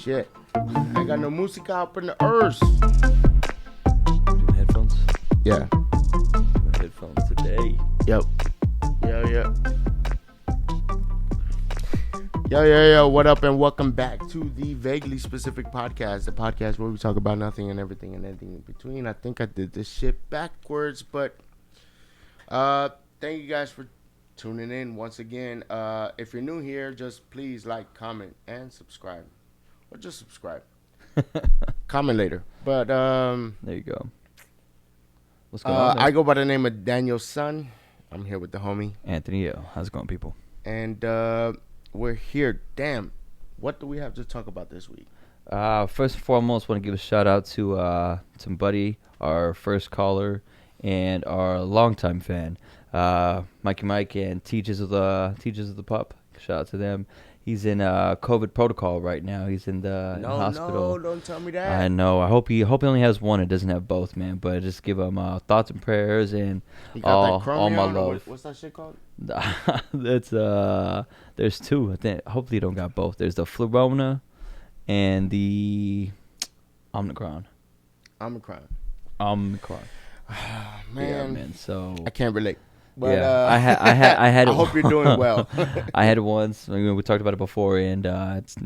Shit. I got no música up in the earth. Doing headphones? Yeah. Doing headphones today. Yep. Yo. What up and welcome back to the Vaguely Specific Podcast. The podcast where we talk about nothing and everything and anything in between. I think I did this shit backwards, but thank you guys for tuning in once again. If you're new here, just please like, comment, and subscribe. Or just subscribe. Comment later. But There you go. What's going on? I go by the name of Daniel's son. I'm here with the homie. Anthony, yo. How's it going, people? And we're here. Damn. What do we have to talk about this week? First and foremost, want to give a shout out to Buddy, our first caller, and our longtime fan, Mikey Mike and Teachers of the Pup. Shout out to them. He's in COVID protocol right now. He's in the hospital. No, don't tell me that. I know. I hope he only has one. It doesn't have both, man. But just give him thoughts and prayers and all my love. What's that shit called? That's there's two. I think. Hopefully, you don't got both. There's the Flurona and the Omicron. Omicron. Man. Yeah, man. So I can't relate. But, yeah, I had. I hope you're doing well. I had it once. I mean, we talked about it before, and it's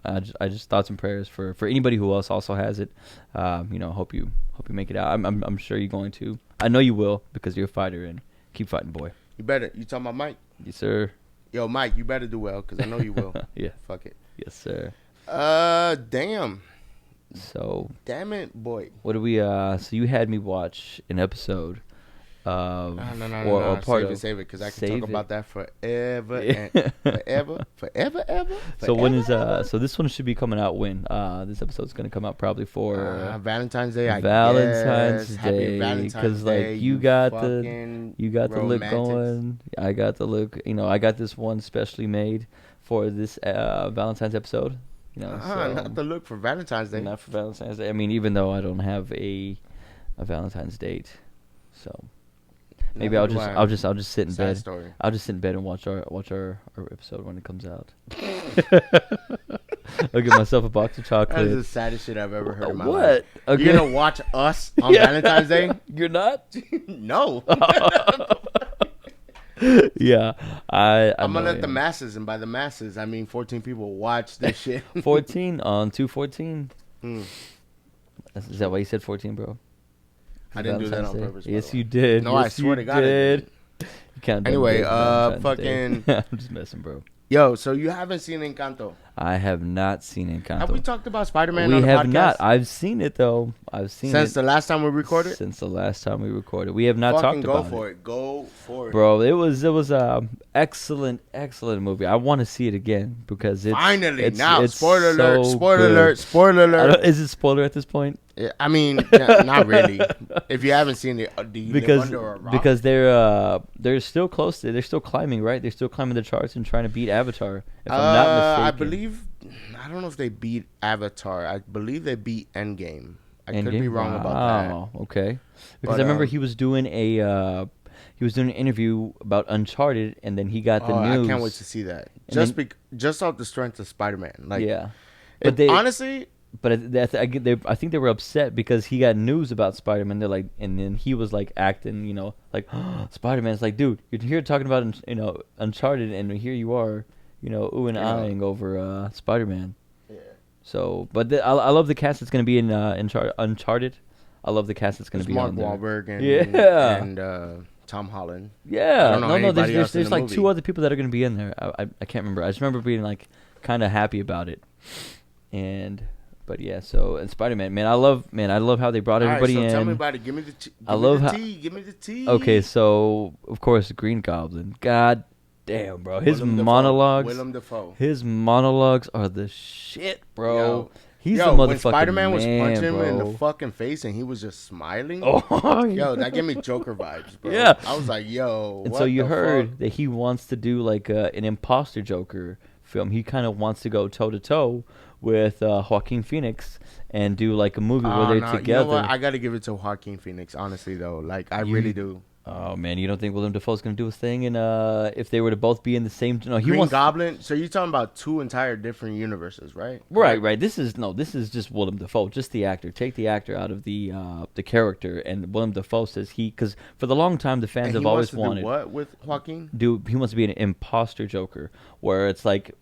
I just thoughts and prayers for anybody who else also has it. Hope you make it out. I'm sure you're going to. I know you will because you're a fighter and keep fighting, boy. You better. You talking about Mike? Yes, sir. Yo, Mike, you better do well because I know you will. Yeah. Fuck it. Yes, sir. Damn. So. Damn it, boy. What do we? So you had me watch an episode. No. Save it, because I can talk about that forever and forever. So when is so this one should be coming out when? This episode's gonna come out probably for Valentine's Day. Valentine's Day. Happy Valentine's Day. Like you got the look romantics. going. I got the look. I got this one specially made for this Valentine's episode. Not the look for Valentine's Day. Not for Valentine's Day. I mean, even though I don't have a Valentine's date, so. Maybe I'll just sit in bed. Story. I'll just sit in bed and watch our episode when it comes out. I'll get myself a box of chocolate. That is the saddest shit I've ever heard in my life. What? Okay. You're gonna watch us on Valentine's Day? You're not? No. Yeah, I'm gonna let the masses, and by the masses I mean 14 people watch this shit. 14 on 214. Is that why you said 14, bro? I didn't do that on purpose. Yes, you did. No, I swear to God, I did. You can't. Anyway, fucking. I'm just messing, bro. Yo, so you haven't seen Encanto? I have not seen Encanto. Have we talked about Spider-Man on the podcast? We have not. I've seen it, though. Since the last time we recorded? Since the last time we recorded. We have not talked about it. Go for it. Bro, it was excellent movie. I want to see it again because it's... Finally, it's spoiler so alert. Is it spoiler at this point? I mean, not really. If you haven't seen it, do you live under a rock? Because they're still close to it. They're still climbing, right? They're still climbing the charts and trying to beat Avatar, if I'm not mistaken. I don't know if they beat Avatar. I believe they beat Endgame. I Endgame? Could be wrong about that. Oh, okay. Because I remember he was doing an interview about Uncharted, and then he got the news. I can't wait to see that. Just off the strength of Spider-Man. Like, yeah. But honestly... But I think they were upset because he got news about Spider-Man. They're like, and then he was like acting, like Spider-Man's like, dude, you're here talking about Uncharted, and here you are, oohing and eyeing over Spider-Man. Yeah. So, but I love the cast that's gonna be in Uncharted. I love the cast that's gonna be Mark on there. Wahlberg and Tom Holland. Yeah. No. There's like two other people that are gonna be in there. I can't remember. I just remember being like kind of happy about it, But yeah, and Spider-Man, man, I love how they brought everybody in. Tell me about it. Give me the tea. Okay, so of course, Green Goblin. God damn, bro, his monologues. Willem Dafoe. His monologues are the shit, bro. He's the when motherfucking Spider-Man was punching him bro. in the fucking face and he was just smiling. Oh, yo, that gave me Joker vibes, bro. Yeah, I was like, yo. And so you heard that he wants to do like an imposter Joker film. He kind of wants to go toe to toe with Joaquin Phoenix and do like a movie where they're together. You know what? I gotta give it to Joaquin Phoenix, honestly though. Like I really do. Oh man, you don't think Willem Dafoe's gonna do his thing? And if they were to both be in the same, no, he Green wants. Goblin. So you're talking about two entire different universes, right? Right. This is just Willem Dafoe, just the actor. Take the actor out of the character, and Willem Dafoe says because for the long time the fans And have he wants always to wanted do what with Joaquin? he wants to be an imposter Joker, where it's like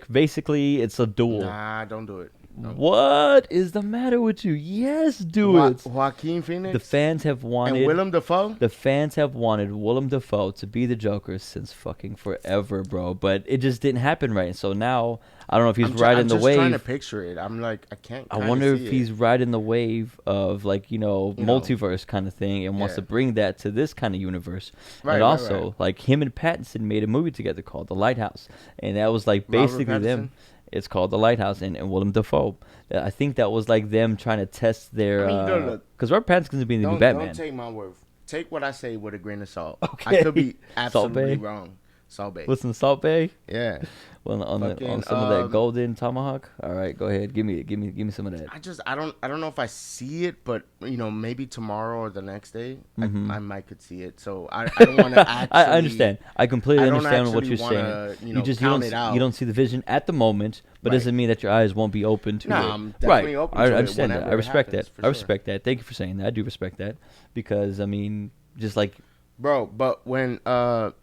basically it's a duel. Nah, don't do it. No. What is the matter with you? Yes, do it. Joaquin Phoenix. The fans have wanted and Willem Dafoe. The fans have wanted Willem Dafoe to be the Joker since fucking forever, bro. But it just didn't happen right. So now I don't know if he's riding the wave. I'm just trying to picture it. I'm like, I can't. I wonder if he's riding the wave of multiverse kind of thing and wants to bring that to this kind of universe. Right, and also, like him and Pattinson made a movie together called The Lighthouse, and that was like basically them. It's called The Lighthouse and Willem Dafoe. I think that was like them trying to test their. Because Robert Pattinson's going to be in the new Batman. Don't take my word. Take what I say with a grain of salt. Okay. I could be absolutely wrong. Salt Bay. Listen, Salt Bay. Yeah. Well, on some of that golden tomahawk. All right, go ahead. Give me some of that. I don't know if I see it, but maybe tomorrow or the next day I might could see it. So I don't want to actually. I understand. I completely understand what you're saying. You don't see the vision at the moment, but doesn't mean that your eyes won't be open to it. I'm definitely open to it. I understand that. I respect that. I respect that. Thank you for saying that. I do respect that because I mean, just like, bro. But when Aunt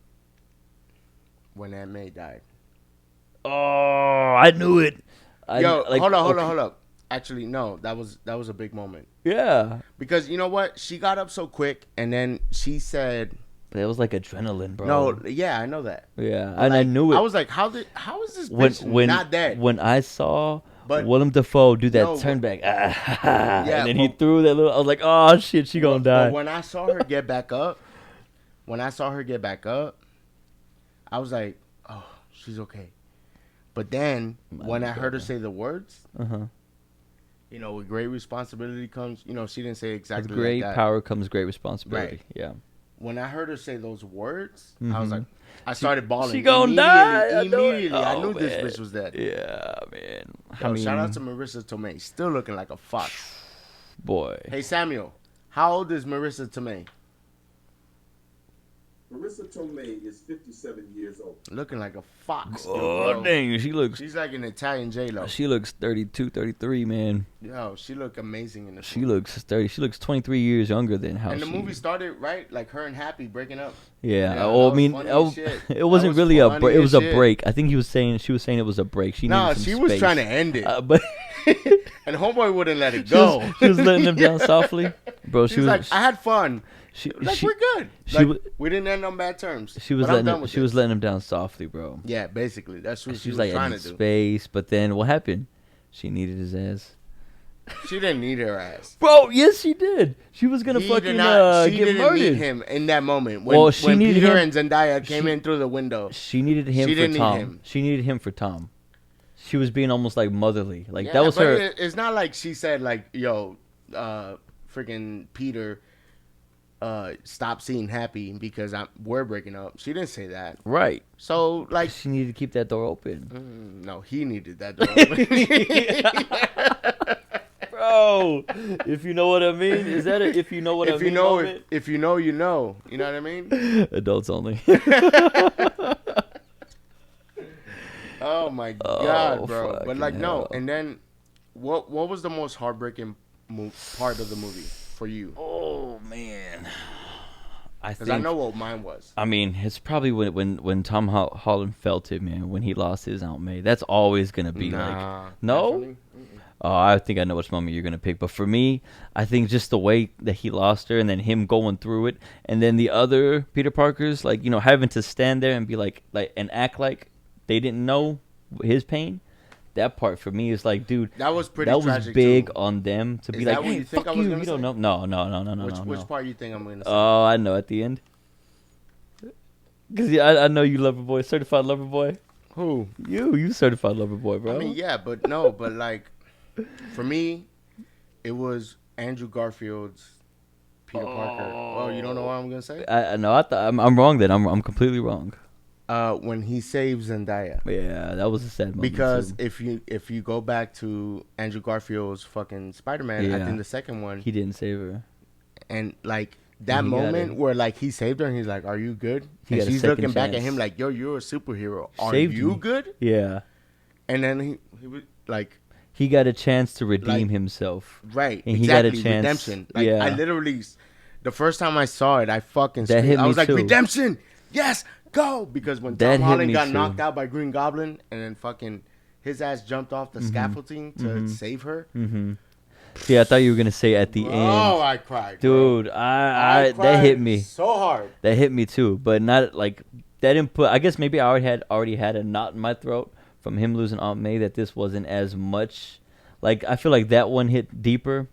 May died. Oh, I knew it. Hold up. Actually, no, that was a big moment. Yeah. Because you know what? She got up so quick, and then she said... It was like adrenaline, bro. No, yeah, I know that. Yeah, and I knew it. I was like, how is this bitch not dead? When I saw Willem Dafoe do that turn back, and then he threw that little... I was like, oh, shit, she gonna die. But when I saw her get back up, I was like, oh, she's okay. But then when I heard her say the words, with great responsibility comes, she didn't say exactly with great like that. Power comes great responsibility. Right. Yeah. When I heard her say those words, I was like, I started bawling. She gonna die. Immediately. I knew this bitch was dead. Yeah, man. Shout out to Marissa Tomei. Still looking like a fox. Boy. Hey, Samuel. How old is Marissa Tomei? Marissa Tomei is 57 years old. Looking like a fox. Oh, dang. She's like an Italian J-Lo. She looks 32, 33, man. Yo, she look amazing in the She looks 30. She looks 23 years younger than how And the movie started, right? Like her and Happy breaking up. Yeah. It wasn't really a break. It was a break. I think she was saying it was a break. She was trying to end it. But and homeboy wouldn't let it go. She was letting him down softly. Bro, she was like, I had fun. We're good. We didn't end on bad terms. She was letting him down softly, bro. Yeah, basically. That's what she was like trying in to do. Space, but then what happened? She needed his ass. She didn't need her ass. Bro, yes she did. She was going to fucking get murdered. She didn't need him in that moment. When Peter and Zendaya came in through the window. She needed him for Tom. She needed him for Tom. She was being almost like motherly. Like that was her. It's not like she said like, yo, freaking Peter... stop seeing Happy because we're breaking up. She didn't say that. Right. So, like... She needed to keep that door open. No, he needed that door open. Bro, if you know what I mean. Is that it? If you know what I mean moment? If you know, you know. You know what I mean? Adults only. Oh, my God, bro. But, like, hell. no. And then, what was the most heartbreaking part of the movie for you? Oh, man. Because I know what mine was. I mean, it's probably when Tom Holland felt it, man. When he lost his Aunt May. That's always going to be like... No? Oh, I think I know which moment you're going to pick. But for me, I think just the way that he lost her and then him going through it. And then the other Peter Parkers, like, having to stand there and be like and act like they didn't know his pain. That part for me is like, dude, that was pretty tragic. That was big too. On them to be like, hey, fuck you, you don't know. No. Which part you think I'm going to say? Oh, I know at the end. Because I know you lover boy, certified lover boy. Who? You certified lover boy, bro. I mean, yeah, but like, for me, it was Andrew Garfield's Peter Parker. Oh, you don't know what I'm going to say? I'm wrong then. I'm completely wrong. When he saves Zendaya. Yeah, that was a sad moment. Because too. if you go back to Andrew Garfield's fucking Spider-Man, I think the second one, he didn't save her. And like that And he got moment it. where like he saved her and he's like, "Are you good?" He And got a she's second looking back at chance. him like, "Yo, you're a superhero. Are Saved you me. good?" Yeah. And then he was like, He got a chance to redeem Like- himself. right, And he got exactly, a chance. redemption. Like Yeah. I literally, the first time I saw it, I fucking That screamed. hit I me was like, too. redemption, yes, go! Because when That Tom hit Holland me got too. knocked out by Green Goblin, and then fucking his ass jumped off the scaffolding to save her. Mm-hmm. See, I thought you were gonna say at the Oh, end, I cried, bro. dude. I that cried hit me. so hard. That hit me too, but not like that didn't put. I guess maybe I already had a knot in my throat from him losing Aunt May. That this wasn't as much. Like I feel like that one hit deeper,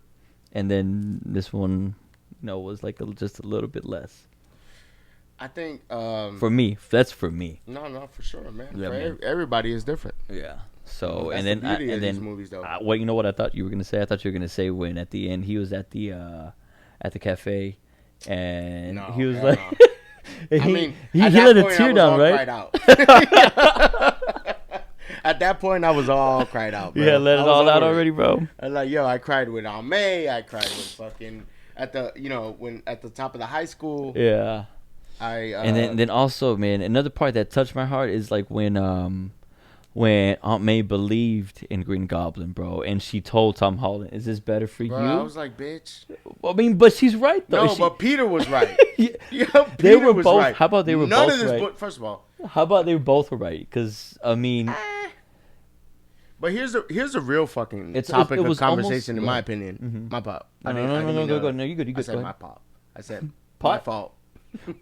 and then this one, was like just a little bit less. I think For me, that's for me. no, for sure, man. Yeah, For man. Everybody is different. Yeah. So That's and the then beauty of and these then movies, though. what you know what I thought you were gonna say? I thought you were gonna say when at the end he was at the cafe, and No, he was hell like, no. and I mean, he at that let a point, I tear was down, all right? cried out. At that point, I was all cried out, bro. Yeah, let I it was all out over it. already, bro. And like, yo, I cried with Aunt May. I cried with fucking at the, when at the top of the high school. Yeah. And And then also, man, another part that touched my heart is like when Aunt May believed in Green Goblin, bro, and she told Tom Holland, "Is this better for bro, you?" I was like, bitch. I mean, but she's right though. No, but Peter was right. Yeah. Yeah, They Peter were was both- right. how about they were None both of this right? book, first of all. How about they both were right? Because I mean, But here's a real fucking It's- topic it of was conversation, in my almost- opinion. My pop. I no, didn't- I didn't mean go. to- No, you good. You I good. said Go my ahead. pop. I said my Pot? fault.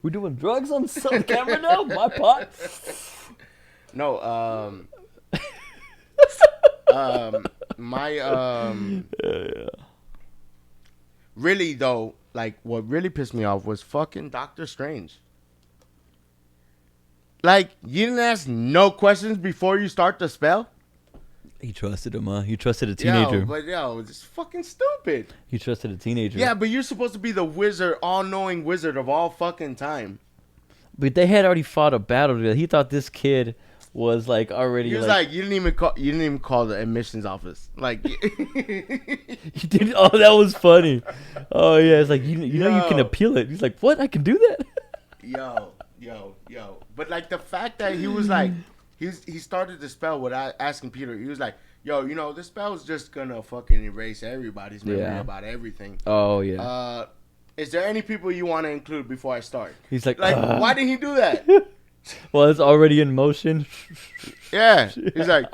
We're doing drugs on camera now. My pot. No, really though, like what really pissed me off was fucking Doctor Strange. Like, you didn't ask no questions before you start the spell? He trusted him, huh? He trusted a teenager. It's fucking stupid. He trusted a teenager. Yeah, but you're supposed to be the wizard, all-knowing wizard of all fucking time. But they had already fought a battle together. He thought this kid was like already. He was like, you didn't even call the admissions office. Like, he did. Oh, that was funny. Oh yeah, it's like you know you can Yo. appeal it. He's like, what? I can do that. yo. But like the fact that he was like, he started the spell without asking Peter. He was like, yo, this spell is just gonna fucking erase everybody's memory Yeah. about everything. Oh yeah. Is there any people you want to include before I start? He's like, Why didn't he do that? well, it's already in motion. Yeah. He's like,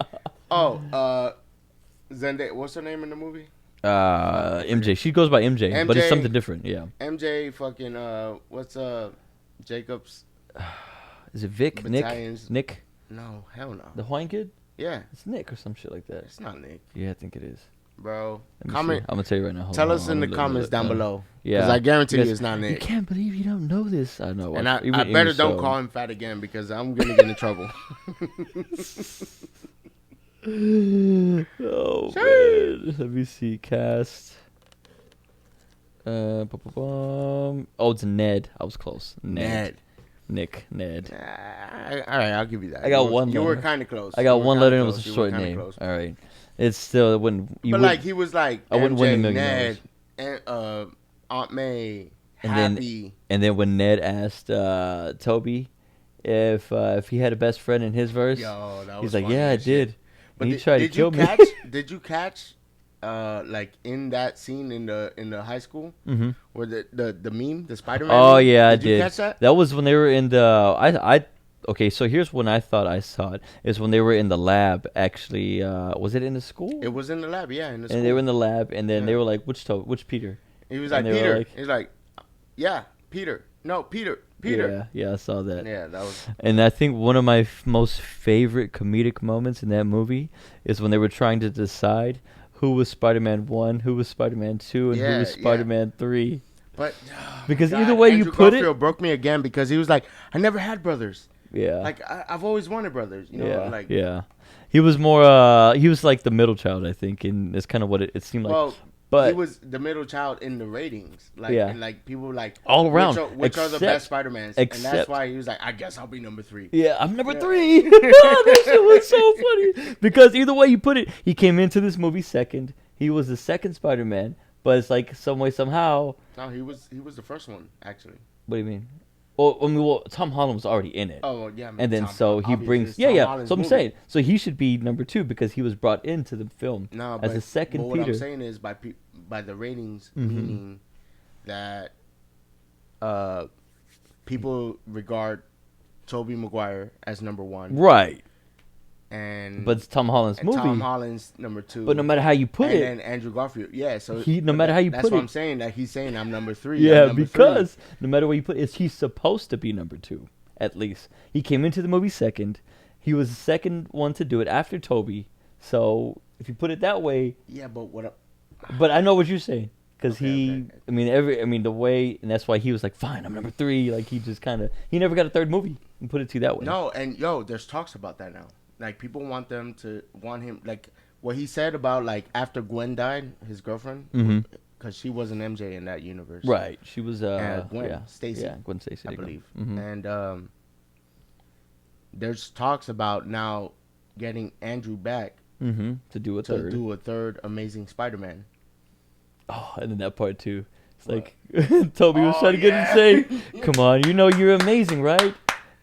Zendaya. What's her name in the movie? MJ. She goes by MJ, but it's MJ. something different. Yeah. MJ. Fucking. What's Jacob's? Is it Vic? Battalions. Nick? No, hell no. The Hawaiian kid? Yeah, It's Nick or some shit like that. it's not Nick, Yeah, I think it is. bro. Let me Comment. see. I'm gonna tell you right now. Hold Tell on, us hold in on, the look, comments look, down look. below. Yeah, Because I guarantee you Yes. it's not You Nick. can't believe you don't know this. I know. And I Even better so. don't call him fat again because I'm gonna get in trouble. Oh man. Let me see. Cast. Oh, it's Ned. I was close. Ned. Nick. Ned. All right, I'll give you that. I got one You letter. were kind of close. I got You were one kinda letter and it was close. a You short were kinda name. close. All right. It's still when you But would, like he was like I wouldn't win MJ, $1 million. Ned, and Aunt May, And then- Happy. and then when Ned asked Toby if he had a best friend in his verse, Yo, that was he's like, funny "Yeah, I as shit. did." But And he did, tried to did kill you me. catch? Did you catch? Like in that scene in the high school Mm-hmm. where the meme, the Spider-Man. Oh meme? yeah, I Did you did. catch that? That was when they were in the. I okay. So here's when I thought I saw it. Is when they were in the lab. Actually, was it in the school? It was in the lab, yeah, in the school. And they were in the lab, and then they Yeah. were like, which Peter? He was like, and they were Peter. like- He's like, yeah, Peter. No, Peter. Peter. Yeah, I saw that. Yeah, that was. And I think one of my most favorite comedic moments in that movie is when they were trying to decide who was Spider-Man 1, who was Spider-Man 2, and who Yeah, was yeah. Spider-Man 3. But Because God, either way you Andrew put Garfield broke me again because he was like, I never had brothers. Yeah. Like I've always wanted brothers. You know, like yeah. He was more, he was like the middle child, I think, and it's kind of what it seemed like. well. But he was the middle child in the ratings, like, Yeah. and like people were like All around, which are the except- best Spider-Mans, and that's except- why he was like, I guess I'll be number 3. yeah, I'm number Yeah. 3. That shit was so funny. Because either way you put it, he came into this movie second. He was the second Spider-Man, but it's like some way somehow. No, he was the first one actually. What do you mean? Well, Tom Holland was already in it. Oh yeah, And then Tom, so he obviously, brings it's yeah Tom yeah. Holland's So I'm movie. saying so he should be number 2 because he was brought into the film No, as but a second what Peter. I'm saying is by the ratings, Mhm. meaning that people regard Tobey Maguire as number 1, Right. and But it's Tom Holland's and movie. Tom Holland's number 2. But no matter how you put and it, then Andrew Garfield, yeah. So no matter how you that's put what it. I'm saying. That he's saying I'm number 3. yeah, I'm number because no matter what you put, he's supposed to be number 2 at least. He came into the movie second. He was the second one to do it after Toby. So if you put it that way, 3. Yeah, but what? but I know what you're saying because Okay. I mean the way, and that's why he was like, fine, I'm number 3. Like he just kind of, he never got a third movie. And put it to you that way. No, and there's talks about that now. Like people want him, like what he said about like after Gwen died, his girlfriend, Mhm. because she wasn't MJ in that universe, Right. She was Gwen Stacy, Yeah, Gwen Stacy, I believe. Mhm. And there's talks about now getting Andrew back To do a to third. do a third Amazing Spider-Man. Oh, and then that part too. It's What? like Toby was Oh, trying to get him to say, "Come on, you know you're amazing, right?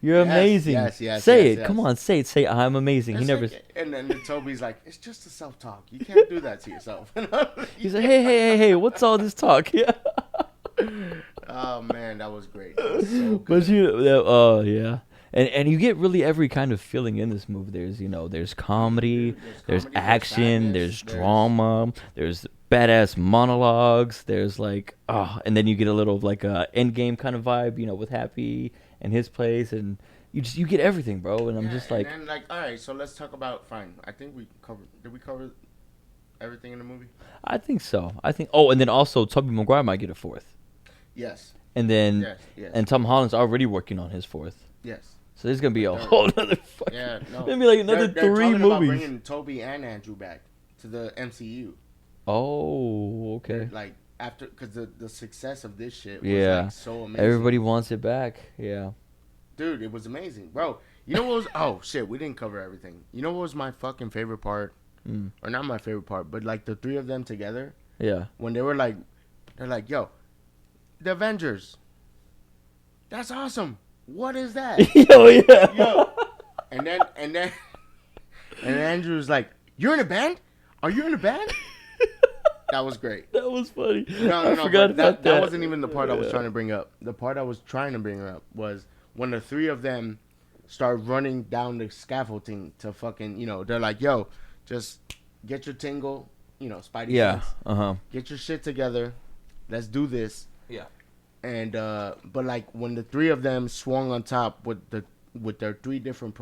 You're Yes, amazing. yes, say yes, it. yes. Come on, say it. Say I'm amazing." He It's never. like- and then Toby's like, it's just a self-talk. You can't do that to yourself. He's like, hey, what's all this talk? Yeah. Oh man, that was great. That was so good. But yeah. And you get really every kind of feeling in this movie. There's comedy, there's comedy, there's action, sadness, there's there's- drama, there's badass monologues, there's like and then you get a little of like a end game kind of vibe, with Happy and his place, and you get everything, bro. And I'm Yeah, just like, and then, all right, so let's talk about. Fine, I think did we cover everything in the movie? I think so. And then also Tobey Maguire might get a fourth, Yes, and then yes, and Tom Holland's already working on his fourth. yes. So there's gonna be a Third. whole other fucking. Yeah, no. There's gonna be like another They're 3 talking about movies. bringing Toby and Andrew back to the MCU. Oh, okay. Like after, because the success of this shit was Yeah. like so amazing. Everybody wants it back. Yeah. Dude, it was amazing, bro. You know what was? Oh shit, we didn't cover everything. You know what was my fucking favorite part, or not my favorite part, but like the 3 of them together Yeah. when they're like, yo, the Avengers. That's awesome. What is that? Yo, yeah. Yo. And then Andrew's like, you're in a band? Are you in a band? That was great. That was funny. No, I forgot but about that wasn't even the part I was Yeah. trying to bring up. The part I was trying to bring up was when the 3 of them start running down the scaffolding to fucking, they're like, yo, just get your tingle, Spidey Yeah. sense. Get your shit together. Let's do this. Yeah. And but like when the 3 of them swung on top with their 3 different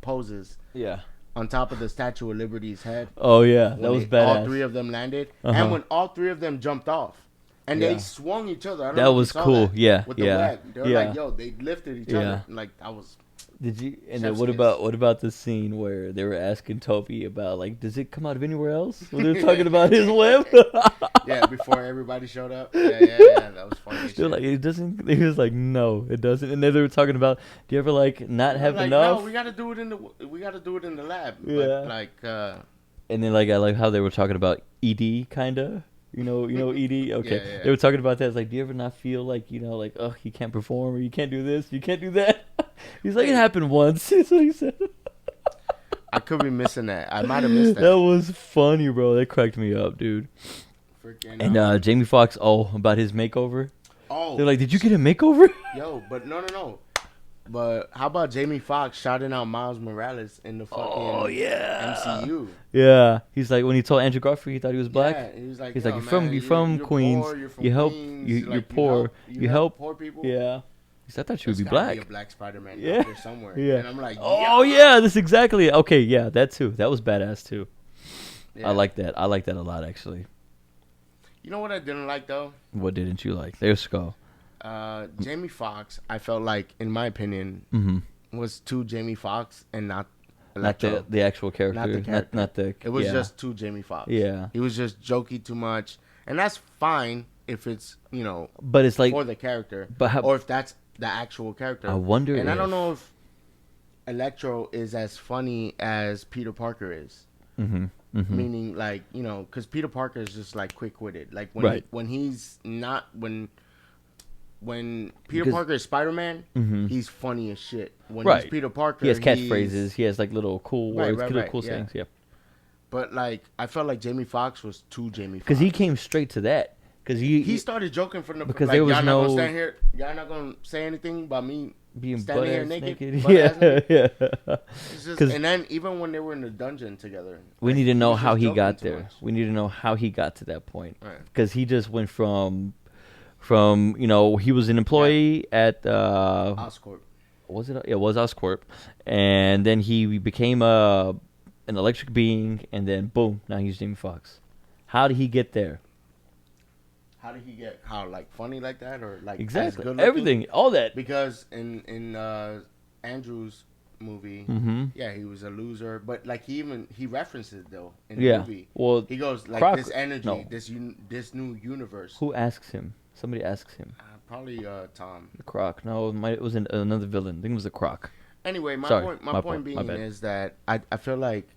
poses Yeah. on top of the Statue of Liberty's head. Oh yeah, that when was all badass. 3 of them landed, Uh-huh. and when all 3 of them jumped off, and Yeah. they swung each other. I don't That know if you was saw cool. that, Yeah, with the yeah, web. They were yeah. like, yo, they lifted each Yeah. other. Like that was. Did you? And then Chef's what kiss. about the scene where they were asking Toby about like, does it come out of anywhere else? When they were talking about his web. Yeah, before everybody showed up. Yeah, that was funny. as They're shit. like, it doesn't. He was like, no, it doesn't. And then they were talking about, do you ever like not have like, enough? No, we gotta do it in the lab. Yeah. But, like. And then like I like how they were talking about ED kinda. You know ED. Okay, Yeah. they were talking about that. It's like, do you ever not feel like like, oh, you can't perform or you can't do this, you can't do that? He's like, it happened once. That's what he said. I could be missing that. I might have missed that. That was funny, bro. That cracked me up, dude. Freaking, And Jamie Foxx, about his makeover. oh, They're like, did you get a makeover? yo, but no. But how about Jamie Foxx shouting out Miles Morales in the fucking Oh yeah. MCU? Yeah, he's like when he told Andrew Garfield he thought he was black. Yeah, he was like, He's yo, like, man, you're from you're Queens. Poor, you're from You help. Queens. You're like, poor. You help poor people. Yeah. He said, I thought you would There's be gotta black. Be a black Spider-Man Yeah. out there somewhere. Yeah. And I'm like, Oh yeah, that's exactly. Okay, yeah, that too. That was badass too. Yeah. I like that. I like that a lot actually. You know what I didn't like though? What didn't you like? There's Skull. Jamie Foxx. I felt like, in my opinion, Mm-hmm. was too Jamie Foxx and not Not Electro. the actual character. Not the character. Not the. It was yeah. just too Jamie Foxx. Yeah. He was just jokey too much, and that's fine if it's But it's like. for the character, But how, or if that's the actual character. I wonder. And if, I don't know if Electro is as funny as Peter Parker is. Meaning, like, you know, because Peter Parker is just like quick witted. Like Right. When he's not when Peter Because- Parker is Spider-Man, he's funny as shit. When Right. he's Peter Parker, He has catchphrases. He has like little cool Right, words, right, little right, cool yeah. sayings. Yeah. But like, I felt like Jamie Foxx was too Jamie Foxx. Because he came straight to that. Because he started joking from the because like, there was y'all not no- gonna stand here. Y'all not gonna say anything about me being standing here butt-ass naked. Yeah, butt-ass naked. yeah. It's just, 'Cause- and then even when they were in the dungeon together, We like, need to know was how just he joking got too there. much. We need to know how he got to that point. Right. Because he just went from you know, he was an employee at Oscorp. was it? It was Oscorp, and then he became an electric being, and then boom, now he's Jamie Foxx. How did he get there? How did he get like funny like that, or like as Exactly, good looking? everything, all that. Because in Andrew's movie, yeah, he was a loser, but like he references it though in the Yeah. movie. Well, He goes like Croc- this energy, no. this new universe. who asks him? Somebody asks him. Probably Tom. The Croc. No, it was another villain. I think it was the Croc. Anyway, my Sorry, point my being bad. is that I feel like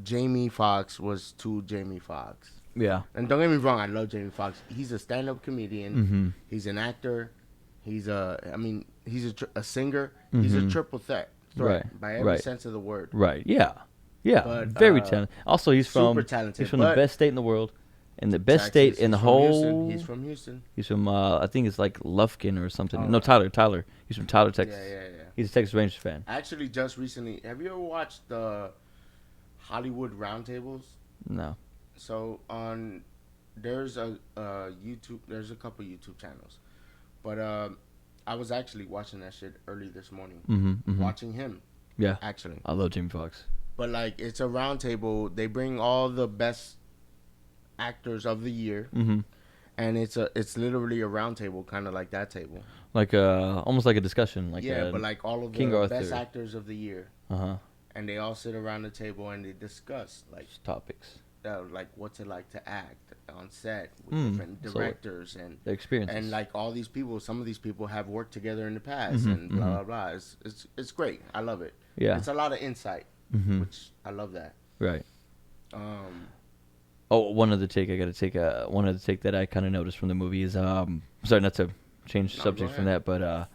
Jamie Foxx was too Jamie Foxx. Yeah. And don't get me wrong, I love Jamie Foxx. He's a stand-up comedian. He's an actor. He's a singer. He's a triple threat, Right, by every right. sense of the word. Right. Yeah. Yeah. But, Very talented. Also, he's super from talented, he's from the but- best state in the world, and the best Texas, state in the he's from whole. Houston. He's from Houston. He's from I think it's like Lufkin or something. Oh, No, right. Tyler. He's from Tyler, Texas. Yeah. He's a Texas Rangers fan. Actually, just recently, have you ever watched the Hollywood Roundtables? No. So there's a YouTube. There's a couple YouTube channels, but I was actually watching that shit early this morning. Watching him, Yeah. actually. I love Jamie Foxx. But like, it's a roundtable. They bring all the best actors of the year, and it's literally a roundtable, kind of like that table. Like almost like a discussion. Like Yeah, but like all of King the Arthur. best actors of the year, Uh-huh. and they all sit around the table and they discuss like Topics. like what's it like to act on set with different so directors and the experiences. and like all these people. Some of these people have worked together in the past and blah blah blah. It's great. I love it. Yeah. It's a lot of insight, which I love that. Right. Um, Oh, one other take I got to take. One other take that I kind of noticed from the movie is sorry, not to change No, subject go from that, but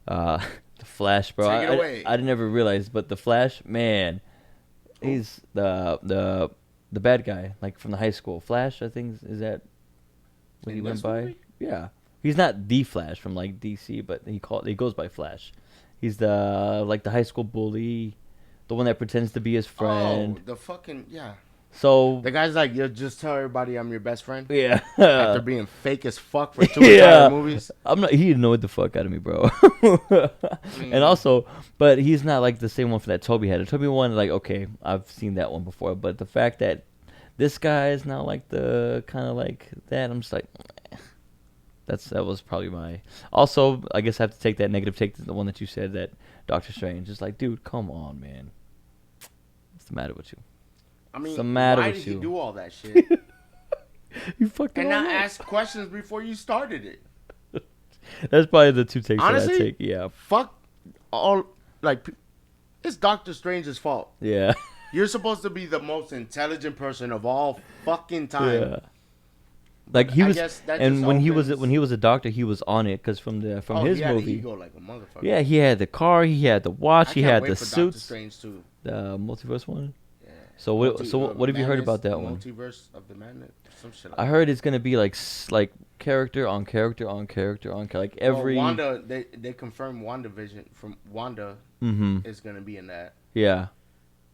the Flash, bro. Take it away. I never realized, but the Flash, man, he's the bad guy, like from the high school. Flash, I think is that what he In went this by? movie? Yeah, he's not the Flash from like DC, but he goes by Flash. He's the high school bully, the one that pretends to be his friend. Oh, the fucking yeah. So The guy's like, you just tell everybody I'm your best friend. yeah, After being fake as fuck for two yeah, entire movies. I'm not. He annoyed the fuck out of me, bro. And also, but he's not like the same one for that Toby had. The Toby one, like, okay, I've seen that one before. But the fact that this guy is now like the kind of like that, I'm just like, that was probably my. Also, I guess I have to take that negative take, the one that you said that Doctor Strange. Just like, dude, come on, man. What's the matter with you? I mean, What's the matter why with did he you? do all that shit? You fucked And it all not up. ask questions before you started it. That's probably the two takes that I Honestly, take. Yeah, fuck all. Like, it's Doctor Strange's fault. yeah, You're supposed to be the most intelligent person of all fucking time. yeah. Like he I was, guess that and just when opens- he was a doctor, he was on it because from his he had movie. an ego like a motherfucker. Yeah, he had the car, he had the watch, I he can't had wait the for Doctor suits. Strange too. The multiverse one. Yeah. So what have you heard about that one? Multiverse of the Madness. Some shit. Like I heard it's gonna be like like character on character on character on like every. Well, Wanda, they confirmed WandaVision from Wanda is gonna be in that, Yeah.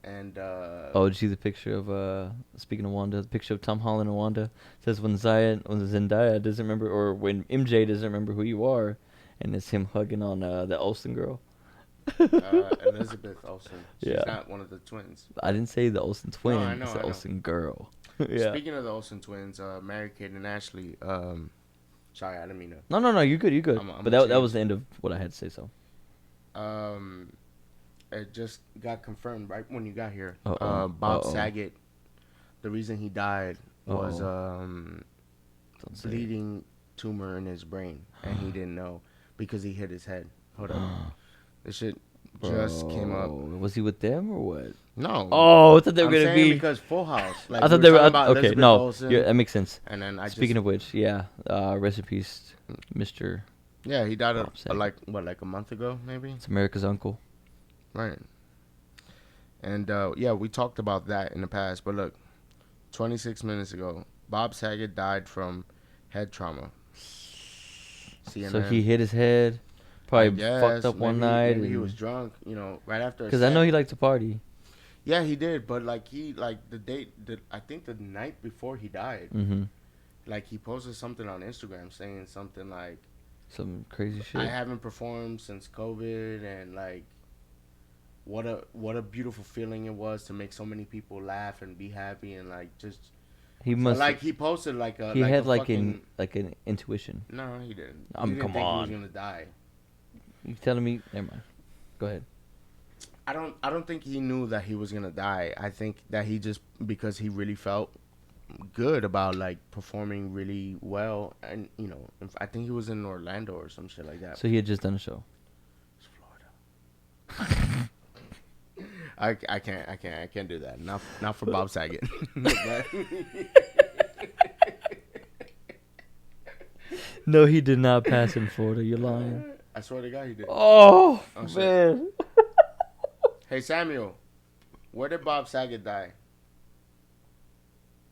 and Oh, did you see the picture of speaking of Wanda, the picture of Tom Holland and Wanda? It says when Zendaya doesn't remember, or when MJ doesn't remember who you are, and it's him hugging on the Olsen girl. Elizabeth Olsen. She's Yeah. not one of the twins. I didn't say the Olsen twin. I know, It's the I know. Olsen girl. Yeah. Speaking of the Olsen twins, Mary-Kate and Ashley. Sorry, I didn't mean to. No, you're good, you're good. I'm But that was the end of what I had to say. So. It just got confirmed right when you got here. Uh-oh. Bob Uh-oh. Saget. The reason he died was Don't say it. bleeding tumor in his brain, and he didn't know because he hit his head. Hold up, this shit just came up. Bro, was he with them or what? No. Oh, I thought they were I'm gonna saying be. because Full House. Like, I thought we they were were talking about okay. Elizabeth No, Olsen, yeah, that makes sense. and then Speaking of which, yeah, rest in peace, Mr. yeah, he died Bob Saget. like a month ago, maybe. It's America's uncle. Right. And yeah, we talked about that in the past. But look, 26 minutes ago, Bob Saget died from head trauma. CNN. So he hit his head, probably fucked up one night. Maybe he was drunk, right after. Because I know he liked to party. Yeah, he did, but like I think the night before he died, Mm-hmm. like he posted something on Instagram saying something like, Some crazy shit. "I haven't performed since COVID, and like, what a beautiful feeling it was to make so many people laugh and be happy and like just." He must like he posted like a. He like had a like fucking, an intuition. No, he didn't. Come He didn't think on. he was gonna die. You telling me? Never mind. Go ahead. I don't think he knew that he was gonna die. I think that he just, because he really felt good about like performing really well, and I think he was in Orlando or some shit like that. So he had just done a show. It's Florida. I can't do that. Not for Bob Saget. No, he did not pass in Florida. You're lying. I swear to God, he did. Oh shit. man. Hey Samuel, where did Bob Saget die?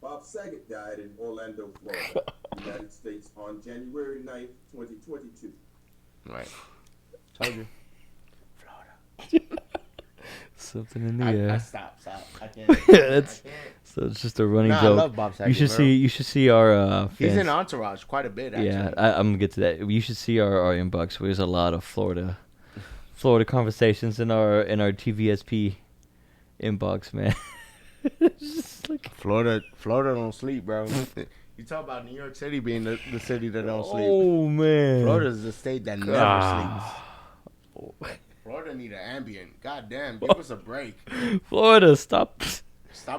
Bob Saget died in Orlando, Florida, United States on January 9th, 2022. Right. Told you. Something in the air. I stop. I can't. That's so it's just a running I joke. love Bob Saget. You should see our fans. He's in Entourage quite a bit, actually. Yeah, I'm gonna get to that. You should see our inbox. There's a lot of Florida conversations in our TVSP inbox, man. It's just like Florida don't sleep, bro. You talk about New York City being the city that don't sleep. oh man, Florida's the state that never sleeps. Florida need an Ambien. God damn, give us a break. Florida, stop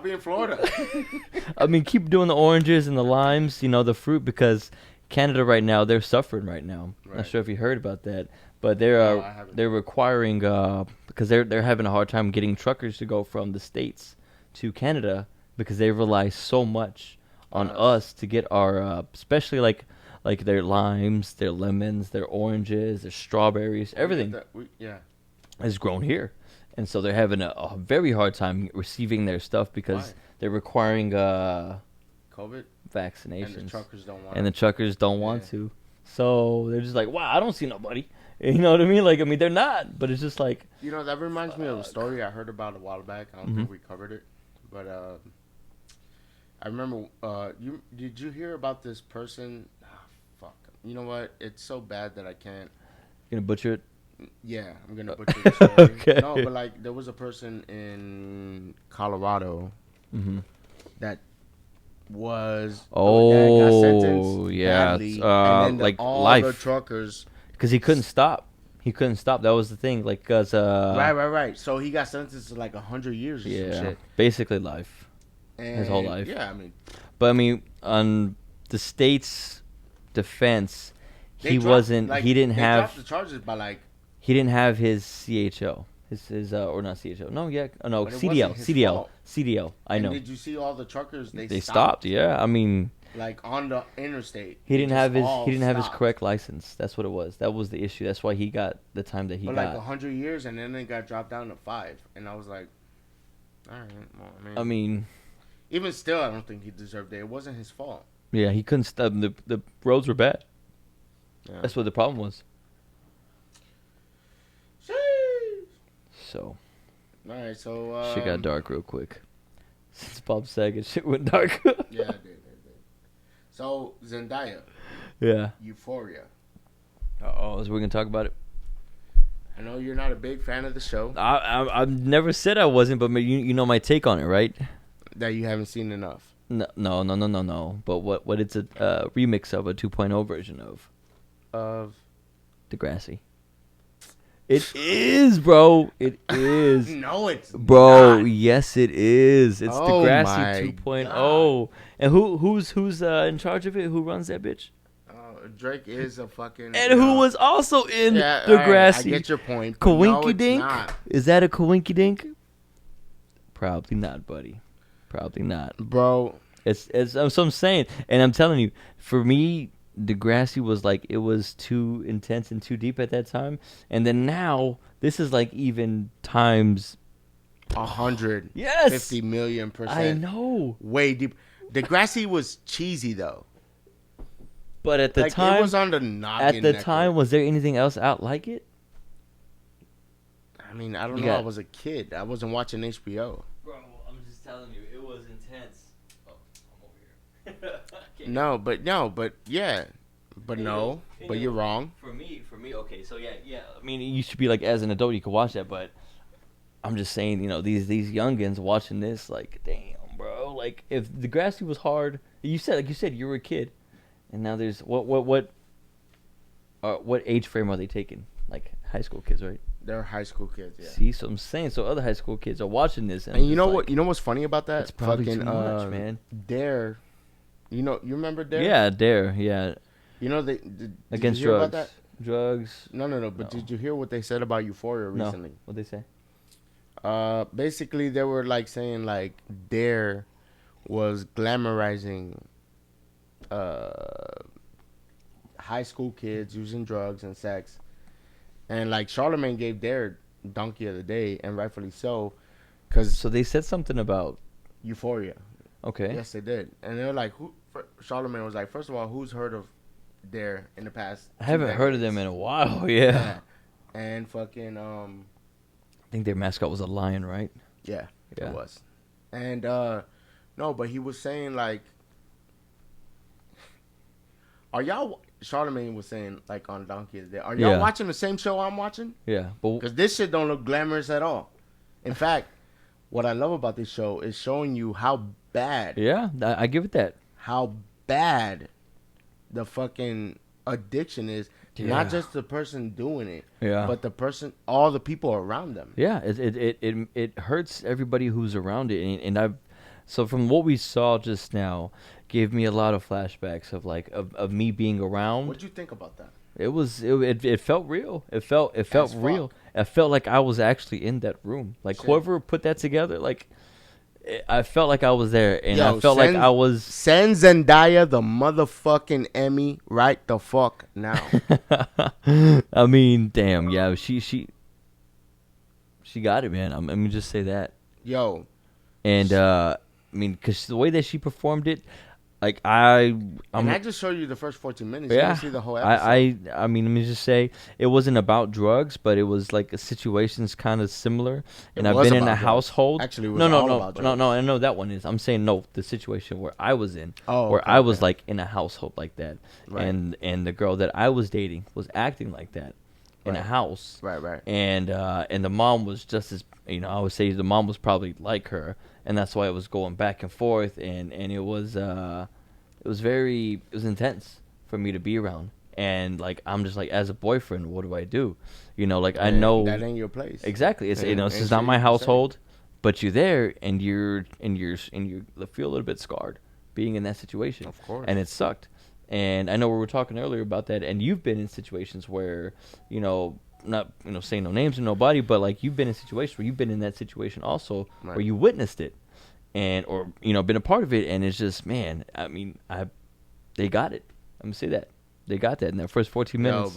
being Florida. I mean, keep doing the oranges and the limes, the fruit, because Canada right now, they're suffering right now. Right. Not sure if you heard about that, but they're requiring because they're having a hard time getting truckers to go from the States to Canada because they rely so much on us to get our especially like their limes, their lemons, their oranges, their strawberries, everything is grown here. And so they're having a very hard time receiving their stuff because they're requiring COVID vaccinations. And the truckers don't want. And the truckers don't want to. So they're just like, wow, I don't see nobody. You know what I mean? Like, I mean, they're not, but it's just like. That reminds me of a story I heard about a while back. I don't think we covered it, but I remember. Did you hear about this person? Fuck. You know what? It's so bad that I can't. You gonna butcher it? Yeah, I'm gonna butcher the story. Okay. No, but like there was a person in Colorado that was that got sentenced badly, and then like all life. the truckers, because he couldn't stop. That was the thing. Like, cause right. So he got sentenced to like 100 years. Or some shit. Basically life. And his whole life. Yeah, I mean, but I mean, on the state's defense, he didn't have. Dropped the charges by like. He didn't have his CHO. His or not CHO. No, no, CDL. I know. Did you see all the truckers? They stopped. Yeah, I mean. Like on the interstate. He didn't have his correct license. That's what it was. That was the issue. That's why he got the time that he got. Like 100 years, and then it got dropped down to 5, and I was like, all right. Well, I mean, even still, I don't think he deserved it. It wasn't his fault. Yeah, he couldn't stop. The roads were bad. Yeah. That's what the problem was. So. All right, so. Shit got dark real quick. Since Bob Saget, shit went dark. Yeah, it did. So, Zendaya. Yeah. Euphoria. So we're going to talk about it? I know you're not a big fan of the show. I've never said I wasn't, but you know my take on it, right? That you haven't seen enough. No. But what it's a remix of, a 2.0 version of? Of? Degrassi. It is, bro. It is. No, it's bro. Not. Yes, it is. It's Degrassi 2.0. God. And who's in charge of it? Who runs that bitch? Drake is a fucking. And who was also in Degrassi? Right, I get your point. Coinky Dink. Is that a Coinky Dink? Probably not, buddy. Probably not. bro. It's that's what I'm saying, and I'm telling you, for me, Degrassi was like it was too intense and too deep at that time, and then now this is like even times 150 yes, million%. I know. Way deep. Degrassi was cheesy though. But at the Like, time, it was on the Noggin at the Network. time, was there anything else out like it? I mean, I don't You know. I got- was a kid. I wasn't watching HBO. Bro, I'm just telling you, it was intense. Oh, I'm over here. No, but yeah, but no, but you're wrong. For me, okay, so yeah. I mean, it used to be like as an adult you could watch that, but I'm just saying, these youngins watching this, like, damn, bro. Like, if Degrassi was hard, you said you were a kid, and now there's what age frame are they taking? Like high school kids, right? They're high school kids. Yeah. See, so I'm saying, so other high school kids are watching this, And you know just what? like, You know what's funny about that? It's probably Fucking, too much, man. Dare. You remember Dare? Yeah, Dare, yeah, You know did against you hear drugs, about drugs. that? No. But No. did you hear what they said about Euphoria No, recently? what they say? Basically they were like saying like Dare was glamorizing high school kids using drugs and sex, and like Charlamagne gave Dare Donkey of the Day, and rightfully so, because So they said something about Euphoria. okay. Yes, they did, and they're like, Charlamagne was like, first of all, who's heard of Dare in the past? I haven't heard of them in a while. Yeah. And fucking I think their mascot was a lion, right? yeah, Yeah. it was, and no, but he was saying like, are y'all? Charlamagne was saying like on Donkey of the Day, are y'all Yeah. watching the same show I'm watching? Yeah, but Because this shit don't look glamorous at all. In fact, what I love about this show is showing you how bad, yeah, I give it that. how bad the fucking addiction is. Yeah. Not just the person doing it, Yeah. but the person, all the people around them. Yeah, it hurts everybody who's around it, and I've so from what we saw just now, gave me a lot of flashbacks of like of me being around. What'd you think about that? It felt real. It felt As real. fuck. It felt like I was actually in that room. Like Shit. whoever put that together, like I felt like I was there, and Yo, I felt like send- I was. Send Zendaya the motherfucking Emmy right the fuck now. I mean, damn, yeah, she got it, man. I'm gonna just say that. Yo, And I mean, because the way that she performed it, like I I just showed you the first 14 minutes. You yeah, didn't see the whole episode. I mean, let me just say, it wasn't about drugs, but it was like situations kind of similar. And I've was been in about a drugs. household. Actually, it was no, all no, about no, drugs. no. I know that one is. I'm saying no, the situation where I was in, Oh, where okay, I was okay. like in a household like that, Right. and the girl that I was dating was acting like that in a Right. house. Right. And the mom was just as I would say the mom was probably like her, and that's why it was going back and forth, and it was intense for me to be around, and like I'm just like, as a boyfriend, what do I do? Like I And know that ain't your place. exactly. It's And- this and is not so my you can say- household, but you're there, and you feel a little bit scarred being in that situation. Of course. And it sucked. And I know we were talking earlier about that, and you've been in situations where, not saying no names or nobody, but like you've been in situations where you've been in that situation also, Right. where you witnessed it, and or been a part of it, and it's just, man, I mean, they got it. I'm gonna say that they got that in their first 14 minutes.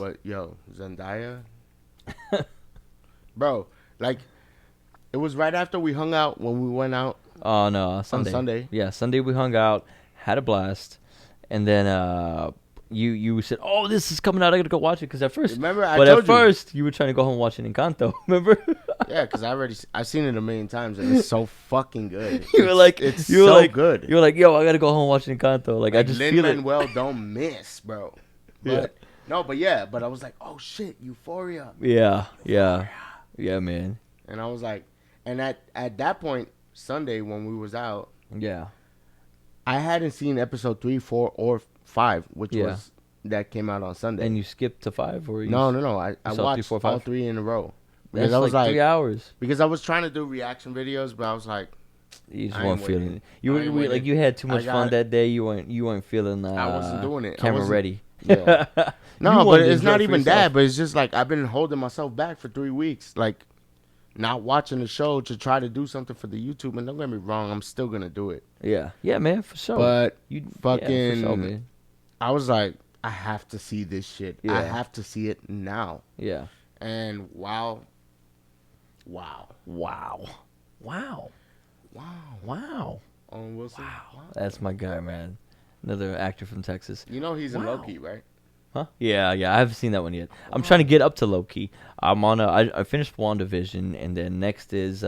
Zendaya, bro, like it was right after we hung out when we went out. Oh no, Sunday. Sunday? Yeah, Sunday we hung out, had a blast, and then you said, "Oh, this is coming out. I gotta go watch it." Because at first, Remember, I but told at you. first you were trying to go home and watch it in Encanto. Remember? Yeah, because I've seen it a million times and it's so fucking good. You were like, it's you were so like, good. You were like, "Yo, I gotta go home and watch Encanto." Like I just feel it. Lin-Manuel don't miss, bro. But but I was like, oh shit, Euphoria. Yeah, man. And I was like, and at that point, Sunday when we was out, Yeah, I hadn't seen episode 3, 4, or 5, which Yeah. was that came out on Sunday. and you skipped to 5, or you No. I saw 3, watched 4, all 5? 3 in a row. That's Because I was like 3 like, hours. because I was trying to do reaction videos, but I was like, You just I weren't ain't feeling waiting. it. You I ain't were like waiting. you had too I much got fun it. that day. You weren't feeling. I wasn't doing it. I Camera wasn't- ready. Yeah. You no, but wanted to it's enjoy not it for even yourself. that. But it's just like I've been holding myself back for 3 weeks. Like not watching the show to try to do something for the YouTube. And don't get me wrong, I'm still gonna do it. Yeah, yeah, man, for sure. But Yeah, fucking, for sure, man. I was like, I have to see this shit. I Yeah. have to see it now. Yeah. And wow, wow, Wow. wow. Wow. Owen Wilson. Wow. That's my guy, man. Another actor from Texas. You know he's in Wow. Loki, right? Huh? Yeah, I haven't seen that one yet. I'm trying to get up to Loki. I finished WandaVision, and then next is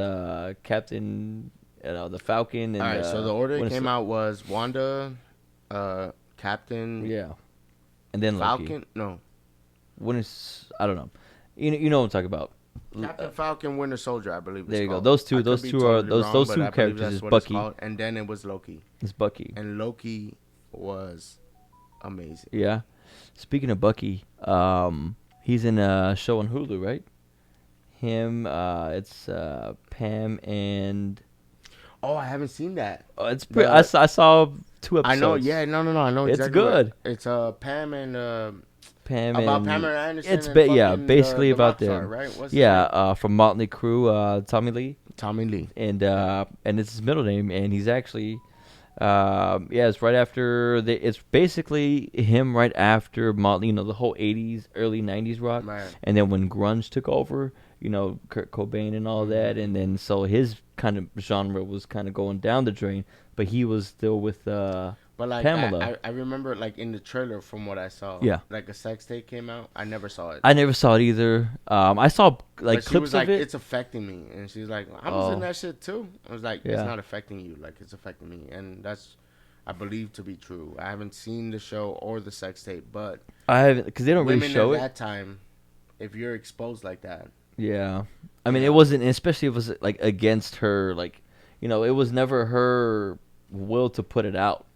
Captain, the Falcon. And, All right, so the order it Winter came out was Wanda, Captain, Yeah. And then Loki. Falcon. No, I don't know. You know what I'm talking about. Captain Falcon, Winter Soldier, I believe. There you go. called. Those two. I could Those be two are totally those wrong, but two I believe characters that's is what it's Bucky. called. And then it was Loki. It's Bucky. And Loki was amazing. Yeah. Speaking of Bucky, he's in a show on Hulu, right? Him, it's Pam and. Oh, I haven't seen that. Oh, it's pretty. I saw 2 episodes. I know. Yeah, no. I know. It's exactly good. What, it's Pam and Pam about and Pamela Anderson. it's and basically the about rock star, them. right? What's his Yeah, from Motley Crue, Tommy Lee, name? Tommy Lee. and it's his middle name, and he's actually, it's right after it's basically him right after Motley, the whole '80s, early '90s rock, Man. and then when grunge took over, Kurt Cobain and all that, and then so his kind of genre was kind of going down the drain, but he was still with But like Pamela. I remember like in the trailer from what I saw. Yeah. Like a sex tape came out. I never saw it. I never saw it either. I saw like But she clips was like, of it. it's affecting me, and she's like, I was in Oh. that shit too. I was like, Yeah. it's not affecting you, like it's affecting me, and that's I believe to be true. I haven't seen the show or the sex tape, but I haven't because they don't women really show at it. that time, if you're exposed like that, Yeah, I mean Yeah. it wasn't, especially if it was like against her, like it was never her will to put it out.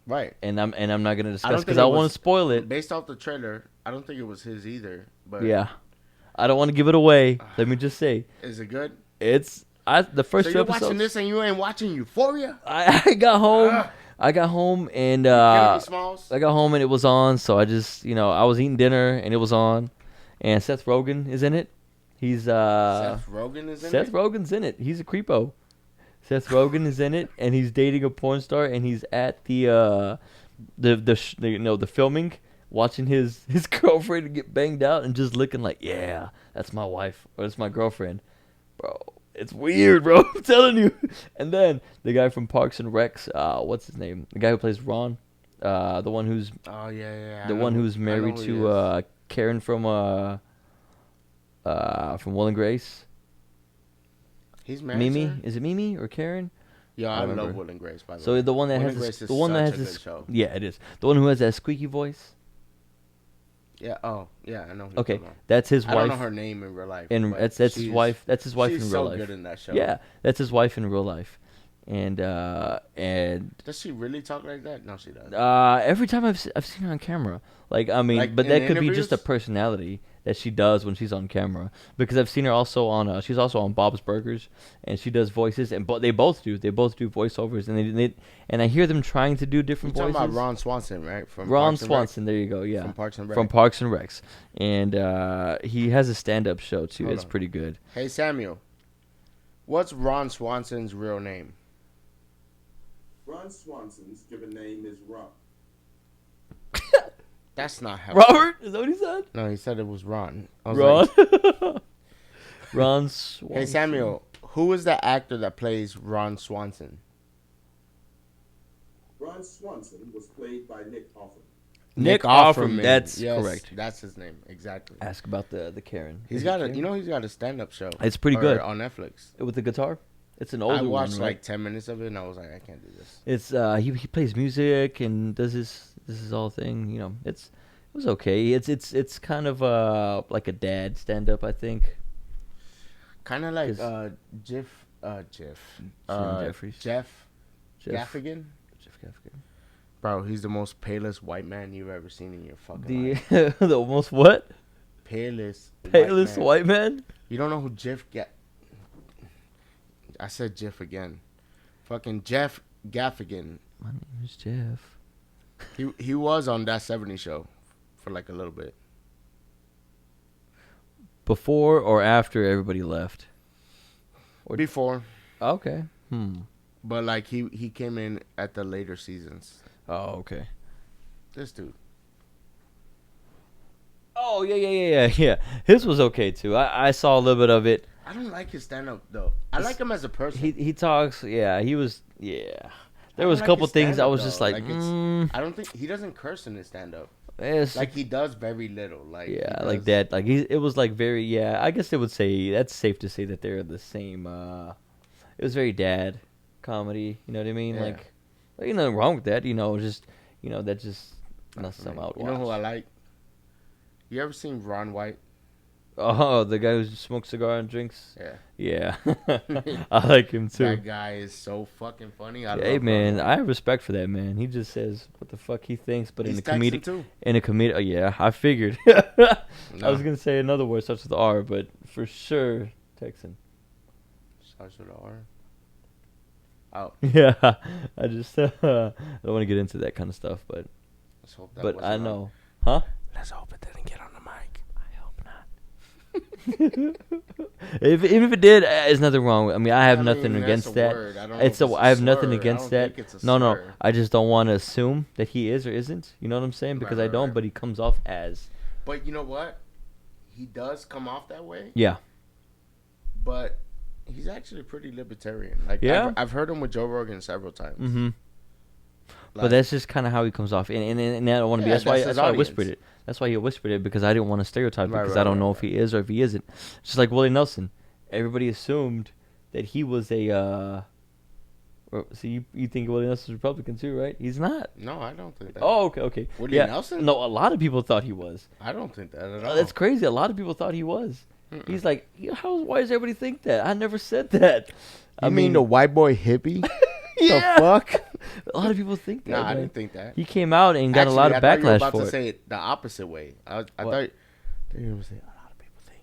right? And I'm not gonna discuss don't because think I it want was- to spoil it. Based off the trailer, I don't think it was his either. But Yeah, I don't want to give it away. Let me just say is it good? it's the first So 2 you're episodes. watching this and you ain't watching Euphoria? I got home. Ah. I got home and Kennedy Smalls? I got home and it was on. So I just I was eating dinner and it was on, and Seth Rogen is in it. He's Seth Rogen is in Seth it? Rogen's in it. He's a creepo. Seth Rogen is in it, and he's dating a porn star, and he's at the filming, watching his girlfriend get banged out, and just looking like, yeah, that's my wife or that's my girlfriend, bro. It's weird, bro. I'm telling you. And then the guy from Parks and Recs, what's his name? The guy who plays Ron, the one who's Oh yeah. the one who's married to Karen from Will and Grace. He's married. Mimi, to her? is it Mimi or Karen? Yeah, I I remember. love Will and Grace. By the way. So the one that Will has and Grace is the one that has such a this, good show. yeah, it is the one who has that squeaky voice. Yeah. Oh, yeah. I know. Who you're Okay, talking about. that's his I don't know wife. her name in real life. And but that's his she's- wife. That's his wife she's in so real life. good in that show. Yeah, that's his wife in real life. And Does she really talk like that? No, she doesn't. every time I've seen her on camera, like I mean, Like but in that could be just a interviews? personality that she does when she's on camera. Because I've seen her also on she's also on Bob's Burgers, and she does voices, and they both do voiceovers, and I hear them trying to do You're different talking voices. about Ron Swanson, right? From Ron Parks and Rec? Swanson, there you go, yeah, From Parks and Rec. from Parks and Recs, and he has a stand-up show too. Hold It's on. pretty good. Hey Samuel, what's Ron Swanson's real name? Ron Swanson's given name is Ron. That's not how. Robert, is that what he said? No, he said it was Ron. I was Ron. like, Ron Swanson. hey Samuel, who is the actor that plays Ron Swanson? Ron Swanson was played by Nick Offerman. Nick Offerman. That's Yes, correct. That's his name exactly. Ask about the Karen. He's Is it got a, Karen? he's got a stand-up show. It's pretty Or good. on Netflix. With the guitar. It's an older I watched one, right? like 10 minutes of it and I was like, I can't do this. It's he plays music and does this all thing. It was okay. It's kind of like a dad stand up, I think. Kind of like Jim Jeffries. Jeff Jeff Gaffigan. Gaffigan. Bro, he's the most palest white man you've ever seen in your fucking life. The almost what? Palest Palest man. white man? You don't know who I said Jeff again. Fucking Jeff Gaffigan. My name is Jeff. He was on That 70 Show for like a little bit. Before or after everybody left? Or Before, okay. but like he came in at the later seasons. Oh, okay. This dude. Oh yeah. His was okay too. I saw a little bit of it. I don't like his stand up though. I like him as a person. He talks. Yeah, he was. Yeah. There I was a like couple his things I stand-up, was just though. like, I don't think he doesn't curse in his stand up. it's, Like he does very little. Like he yeah, does, like that. Like it was like very. Yeah, I guess they would say that's safe to say that they're the same. It was very dad comedy. You know what I mean? Yeah. Like, ain't nothing wrong with that. You know, just that just Not not for something me. I would You know who I watch. like? You ever seen Ron White? Oh, the guy who smokes cigar and drinks. Yeah. Yeah, I like him too. That guy is so fucking funny. I Hey love man, Ron I White. have respect for that man. He just says what the fuck he thinks, but He's in a Texan comedic, too. Oh yeah, I figured. I No. was gonna say another word starts with R, but for sure Texan. Starts with an R. Oh, Yeah, I just I don't want to get into that kind of stuff, but let's hope that. but wasn't I on. know, huh? Let's hope it didn't get on the mic. I hope not. Even if it did, there's nothing wrong. I mean, I have nothing that's against a that. word. I don't It's know if I have nothing slur. I against don't that. think it's a No, slur. I just don't want to assume that he is or isn't. You know what I'm saying? Right, Because I right, don't, right. but he comes off as. But you know what? He does come off that way. Yeah. But he's actually pretty libertarian. Like Yeah? I've heard him with Joe Rogan several times. Mm-hmm. But Like, that's just kind of how he comes off, and I don't want to be. Yeah, That's why. that's his That's why I audience. whispered it. That's why he whispered it because I didn't want to stereotype Right, because right, I don't right, know if right. he is or if he isn't. It's just like Willie Nelson. Everybody assumed that he was a. So you think Willie Nelson's Republican too, right? He's not. no, I don't think that. Oh, okay. Willie Yeah. Nelson? No, a lot of people thought he was. I don't think that at all. That's crazy. A lot of people thought he was. Mm-mm. He's like, why does everybody think that? I never said that. I mean the white boy hippie? Yeah. The fuck? A lot of people think that. Nah, I man. didn't think that. He came out and got Actually, a lot of I thought you were backlash about for to it. say it the opposite way. I What? thought you were going to say a lot of people think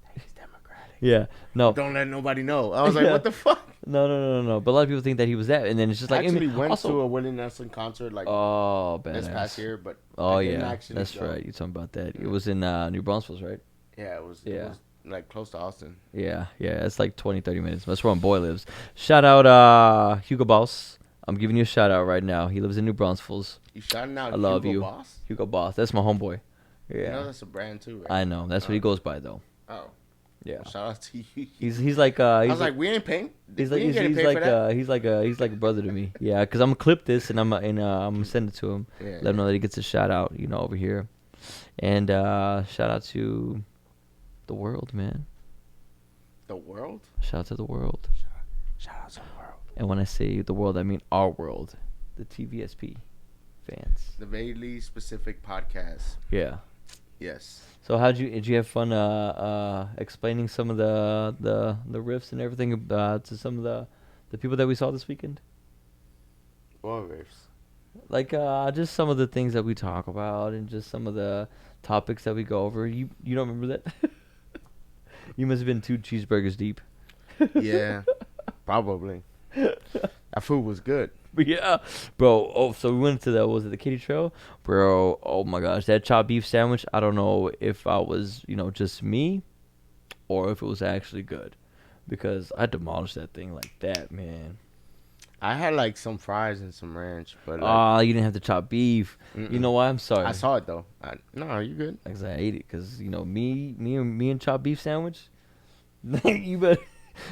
that he's Democratic. Yeah. No. Don't let nobody know. I was like, Yeah. what the fuck? No. But a lot of people think that he was that, and then it's just I like actually went also, to a Willie Nelson concert like oh, badass. this past year, but Oh I didn't yeah, actually that's go. right. You're talking about that. It was in New Braunfels, right? Yeah, it was. Yeah. It was like close to Austin. Yeah. It's like 20-30 minutes. That's where my boy lives. Shout out Hugo Boss. I'm giving you a shout out right now. He lives in New Braunfels. You shouting out I love Hugo you. Boss? Hugo Boss. That's my homeboy. Yeah. You know that's a brand too, right? I know. That's what he goes by though. Oh, Yeah. shout out to you. He's like I he's was like, we ain't paying. He's We like ain't getting paid for that. he's like a brother to me. Yeah, because I'm gonna clip this and I'm gonna send it to him. Yeah, Let him know that he gets a shout out, over here. And shout out to the world, man. The world. Shout out to the world. Shout out to the world. And when I say the world, I mean our world, the TVSP fans. The vaguely specific podcast. Yeah. Yes. So did you have fun explaining some of the riffs and everything to some of the people that we saw this weekend? What riffs? Like just some of the things that we talk about and just some of the topics that we go over. You don't remember that? You must have been 2 cheeseburgers deep. Yeah, probably. That food was good. But yeah, bro. Oh, so we went to the Kitty Trail, bro. Oh my gosh, that chopped beef sandwich. I don't know if I was just me, or if it was actually good, because I demolished that thing like that, man. I had like some fries and some ranch, but like, You didn't have to chop beef. You Mm-mm. know why? I'm sorry. I saw it though. No, you good? Because I ate it. Because me and chopped beef sandwich. You better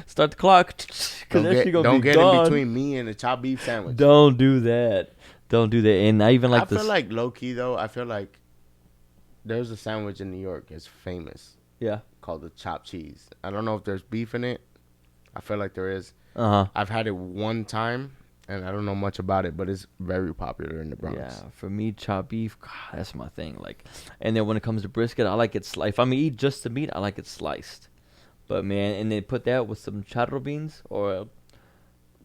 start the clock. Because that shit gonna Don't be get gone. in between me and the chopped beef sandwich. Don't do that. Don't do that. And I even like I this. feel like low key though. I feel like there's a sandwich in New York. It's famous Yeah. called the chopped cheese. I don't know if there's beef in it. I feel like there is. Uh-huh. I've had it one time, and I don't know much about it, but it's very popular in the Bronx. Yeah, for me, chopped beef, God, that's my thing. Like, and then when it comes to brisket, I like it sliced. If I'm gonna eat just the meat, I like it sliced. But man, and they put that with some charro beans or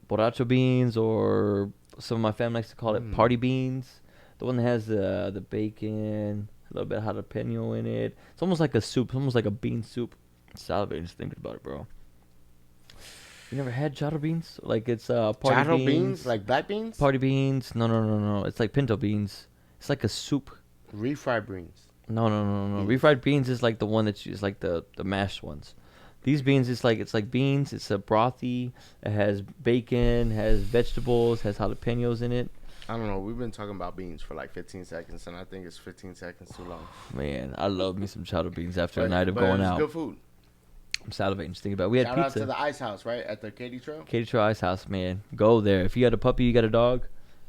borracho beans, or some of my family likes to call it party beans. The one that has the bacon, a little bit of jalapeno in it. It's almost like a soup. It's almost like a bean soup. Salivating just thinking about it, bro. You never had charro beans? Like it's party Charro beans, like black beans? party beans. No. It's like pinto beans. It's like a soup. Refried beans. No. Beans. Refried beans is like the one that's like the mashed ones. These beans, it's like beans. It's a brothy. It has bacon, has vegetables, has jalapenos in it. I don't know. We've been talking about beans for like 15 seconds, and I think it's 15 seconds too long. Man, I love me some chowder beans after a night of But going it's out. good food. I'm salivating just thinking about it. We had Shout out pizza. to the Ice House, right? At the Katy Trail. Katy Trail Ice House, man. Go there. If you got a puppy, you got a dog,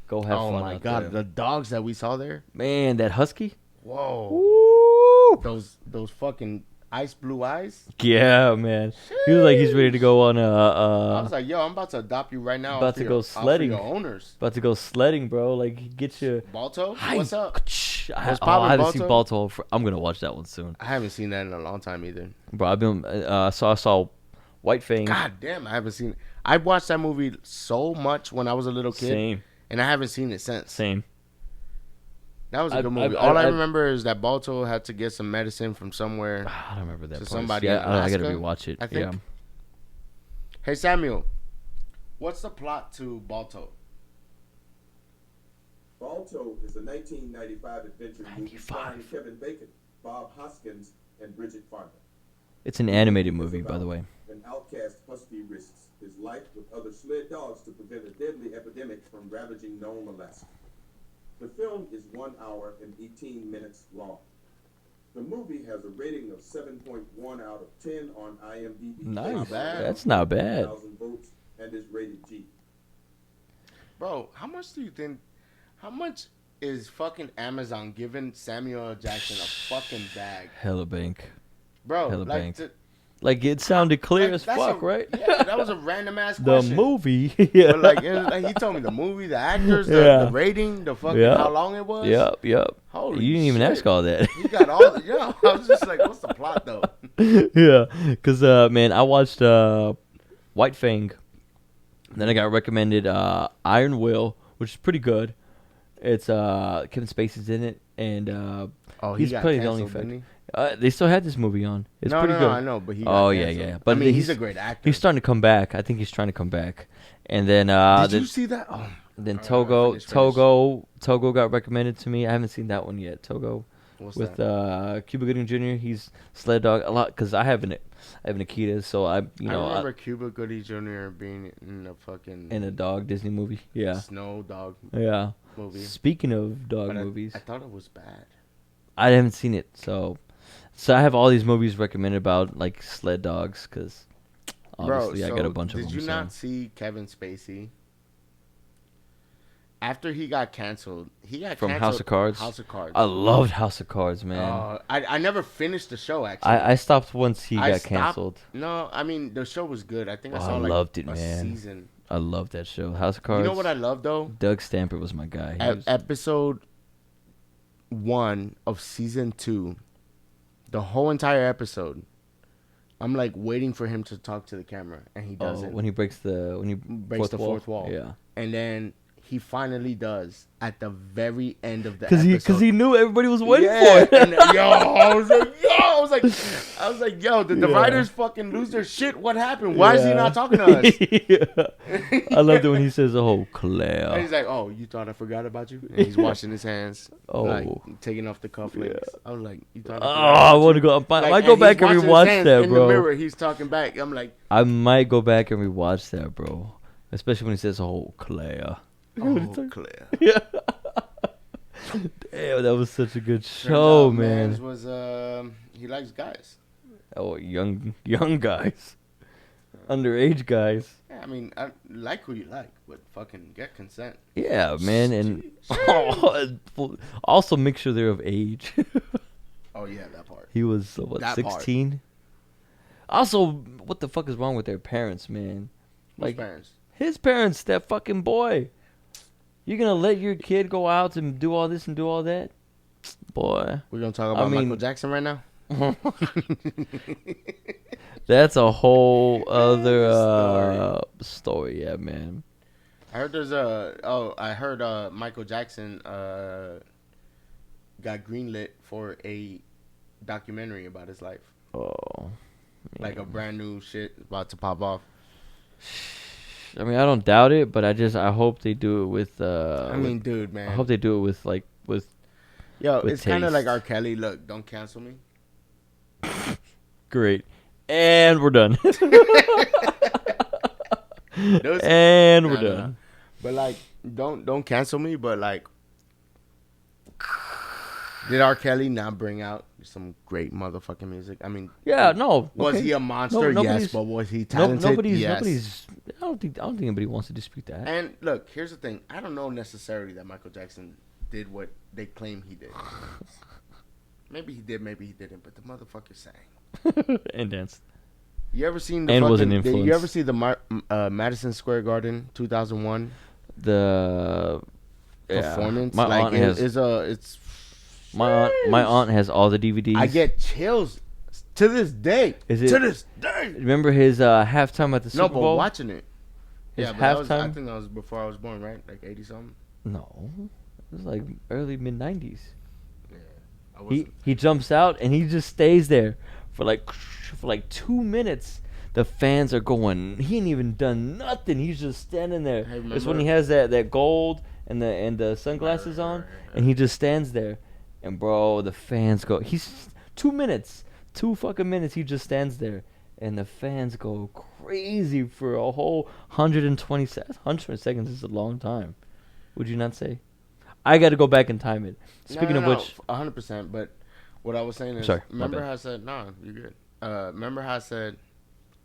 go have Oh fun my out God. there. The dogs that we saw there. Man, that husky. Whoa. Woo! Those fucking ice blue eyes. Yeah, man. He was like he's ready to go on I was like, yo, I'm about to adopt you right now. about to go sledding. Your owners. About to go sledding, bro. Like get you. Balto? Hi. What's up? I poppin', haven't seen Balto? Balto. I'm gonna watch that one soon, I haven't seen that in a long time either. bro. I've been I saw White Fang. God damn, I haven't seen it. I watched that movie so much when I was a little kid, Same, and I haven't seen it since. same. That was a good movie. All I remember is that Balto had to get some medicine from somewhere. I don't remember that. To part. somebody Yeah, in I gotta Alaska, rewatch it. I think. Yeah. Hey Samuel, what's the plot to Balto? Balto is a 1995 adventure movie 95. starring Kevin Bacon, Bob Hoskins, and Bridget Fonda. It's an animated movie, by the way. An outcast husky risks his life with other sled dogs to prevent a deadly epidemic from ravaging Nome, Alaska. The film is 1 hour and 18 minutes long. The movie has a rating of 7.1 out of 10 on IMDb. Nice. Not bad. That's not bad. 1,000 votes and is rated G. Bro, how much do you think? How much is fucking Amazon giving Samuel L. Jackson a fucking bag, Hella bank. bro? Hella Like, bank. Like it sounded clear as that's fuck, right? Yeah, that was a random ass The question. movie. Yeah. But like, he told me the movie, the actors, Yeah. the rating, the fucking Yeah. how long it was. Yep. Holy You didn't even shit. ask all that. You got all. Yeah, I was just like, what's the plot though? Yeah, because man, I watched White Fang. Then I got recommended Iron Will, which is pretty good. It's Kevin Spacey's in it, and Oh, he's got probably the only canceled, didn't fact. They still had this movie on. It's no, pretty no, good. I know, but he. Got Oh canceled. yeah. But I mean, he's he's a great actor. He's starting to come back. I think he's trying to come back. And then Did you see that? Oh, then Alright, Togo finish. Togo got recommended to me. I haven't seen that one yet. Togo what's with that? Cuba Gooding Jr. He's sled dog a lot because I have an Akita, so I I remember Cuba Gooding Jr. being in a fucking in a dog Disney movie. Yeah, snow dog yeah. movie. Speaking of dog But movies, I thought it was bad. I haven't seen it, so I have all these movies recommended about like sled dogs because obviously I got a bunch of them. Did you not see Kevin Spacey? After he got canceled, From House of Cards? House of Cards. I loved House of Cards, man. I never finished the show actually. I stopped once he I got stopped- canceled. No, I mean the show was good. I think I Oh, saw I like loved it, a man. season. I loved that show. House of Cards. You know what I love though? Doug Stamper was my guy. He was- Episode 1 of season 2, the whole entire episode, I'm like waiting for him to talk to the camera, and he doesn't. when he breaks the Breaks the fourth wall. Yeah, And then he finally does at the very end of the episode. because he knew everybody was waiting Yeah, for it. and, I was like, yo, did the writers fucking lose their shit? What happened? Why is he not talking to us? Yeah. I loved it when he says, "Oh, And Claire." he's like, oh, you thought I forgot about you? And he's washing his hands, like Oh. taking off the cufflinks. I was like, you thought Oh, I forgot I about want to you? go. Like, I might and go he's back and washing his rewatch hands that, in bro. the mirror, he's talking back. I'm like, I might go back and rewatch that, bro. Especially when he says, "Oh, Claire." oh, Claire. Yeah. Damn, that was such a good show, man. Mans was he likes guys. Oh, young guys, underage guys. Yeah, I mean, I like who you like, but fucking get consent. Yeah, man, and also make sure they're of age. Oh yeah, that part. He was what, That part. 16. Also, what the fuck is wrong with their parents, man? Like parents. His parents, that fucking boy. You're gonna let your kid go out and do all this and do all that, boy? We're gonna talk about Michael Jackson right now. That's a whole other story, yeah, man. I heard there's Michael Jackson got greenlit for a documentary about his life. Oh, Like a brand new shit about to pop off. I mean, I don't doubt it, but I hope they do it with. I mean, dude, man. I hope they do it with Yo, with it's kind of like taste. R. Kelly. Look, don't cancel me. Great. And we're done. Those- And we're Nah, nah, nah. done. But like, don't cancel me. But like, did R. Kelly not bring out some great motherfucking music? I mean, Yeah, no. was okay. he a monster? No, Yes, nobody's- but was he No, talented? nobody's. Yes. I don't think anybody wants to dispute that. And look, here's the thing. I don't know necessarily that Michael Jackson did what they claim he did. Maybe he did, maybe he didn't. But the motherfucker sang. And danced. You ever seen the And was an fucking? influence. You ever see the Madison Square Garden 2001 The performance? My like aunt it- has. it's My aunt has all the DVDs. I get chills to this day. Is it- to this day? Remember his halftime at the Super No, but Bowl? watching it. His Yeah, but that was, I halftime? think that was before I was born, right? Like 80 something. No, it was like early mid '90s. Yeah, I was. He jumps out and he just stays there for like 2 minutes. The fans are going. He ain't even done nothing. He's just standing there. Hey, It's when remember- he has that gold and the sunglasses on, and he just stands there. And bro, the fans go. He's 2 minutes, 2 fucking minutes. He just stands there, and the fans go crazy for a whole 120 seconds. 120 seconds is a long time. Would you not say? I got to go back and time it. Speaking of which, 100%. But what I was saying is, Sorry, my remember bad. how I said, "No, you're good." Remember how I said,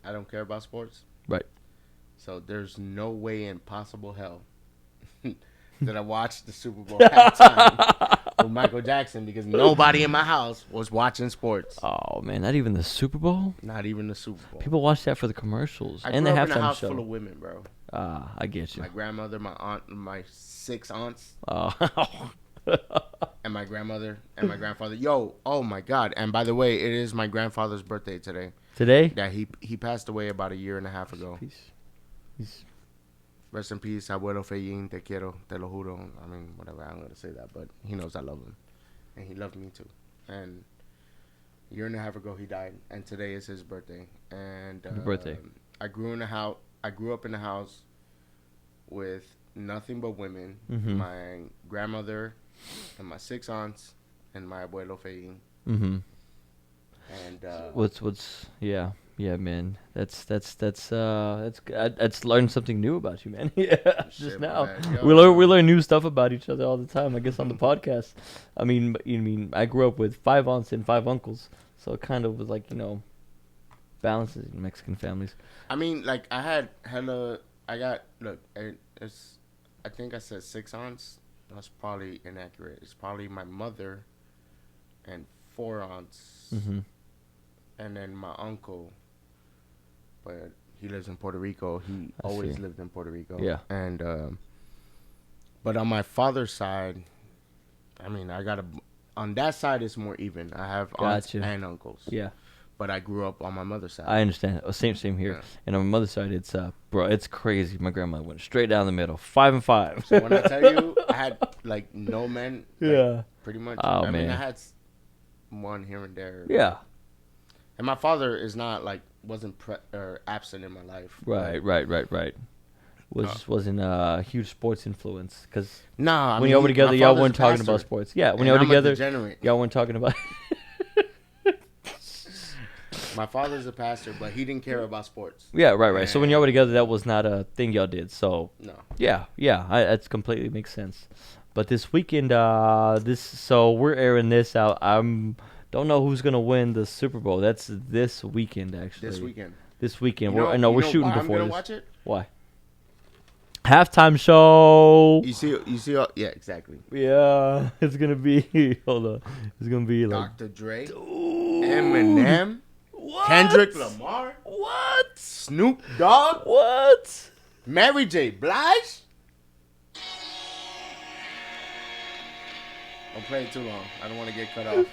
"I don't care about sports." Right. So there's no way in possible hell that I watched the Super Bowl halftime with Michael Jackson because nobody in my house was watching sports. oh man, not even the Super Bowl. Not even the Super Bowl. People watch that for the commercials I and grew the up in a halftime house show. full of women, bro. Ah, I get you. My grandmother, my aunt, my 6 aunts, Oh. and my grandmother and my grandfather. Yo, oh my God! And by the way, it is my grandfather's birthday today. Today? Yeah, he passed away about a year and a half ago. Peace. He's Rest in peace, abuelo Feyin, te quiero, te lo juro. I mean, whatever, I'm gonna say that, but he knows I love him, and he loved me too. And a year and a half ago he died, and today is his birthday. And Happy birthday. I grew up in a house with nothing but women. Mhm. My grandmother and my 6 aunts and my abuelo Feyin. mm-hmm. And What's yeah man. That's learned something new about you, man. Yeah, Shit, just my now bad. Yo. we learn new stuff about each other all the time. I guess on the podcast. I mean I grew up with 5 aunts and 5 uncles, so it kind of was like balances in Mexican families. I mean, like I had hella. I got it's. I think I said 6 aunts. That's probably inaccurate. It's probably my mother and 4 aunts, Mm-hmm. and then my uncle. But he lives in Puerto Rico. He I always see. lived in Puerto Rico. Yeah. And but on my father's side, I mean, on that side it's more even. I have aunts Gotcha. and uncles. Yeah. But I grew up on my mother's side. I understand. Same here. Yeah. And on my mother's side, it's bro, it's crazy. My grandma went straight down the middle, 5 and 5. So when I tell you, I had like no men. Like, Yeah. pretty much. Oh, I mean, man. I had one here and there. Yeah. And my father is not like wasn't absent in my life. Right. Wasn't a huge sports influence because Nah, when y'all were together, my y'all father's weren't a talking pastor, about sports. Yeah, when and y'all were I'm a together, degenerate. y'all weren't talking about. My father's a pastor, but he didn't care about sports. Yeah, right. So when y'all were together, that was not a thing y'all did. So No. yeah, that completely makes sense. But this weekend, so we're airing this out. Don't know who's gonna win the Super Bowl. That's this weekend, actually. This weekend. This weekend. You know We're shooting why before I'm gonna this. watch it. Why? Halftime show. You see. Yeah, exactly. Yeah, it's gonna be. Hold on. It's gonna be like Dr. Dre, Ooh. Eminem, What? Kendrick Lamar, What? Snoop Dogg, What? Mary J. Blige. Don't play it too long. I don't want to get cut off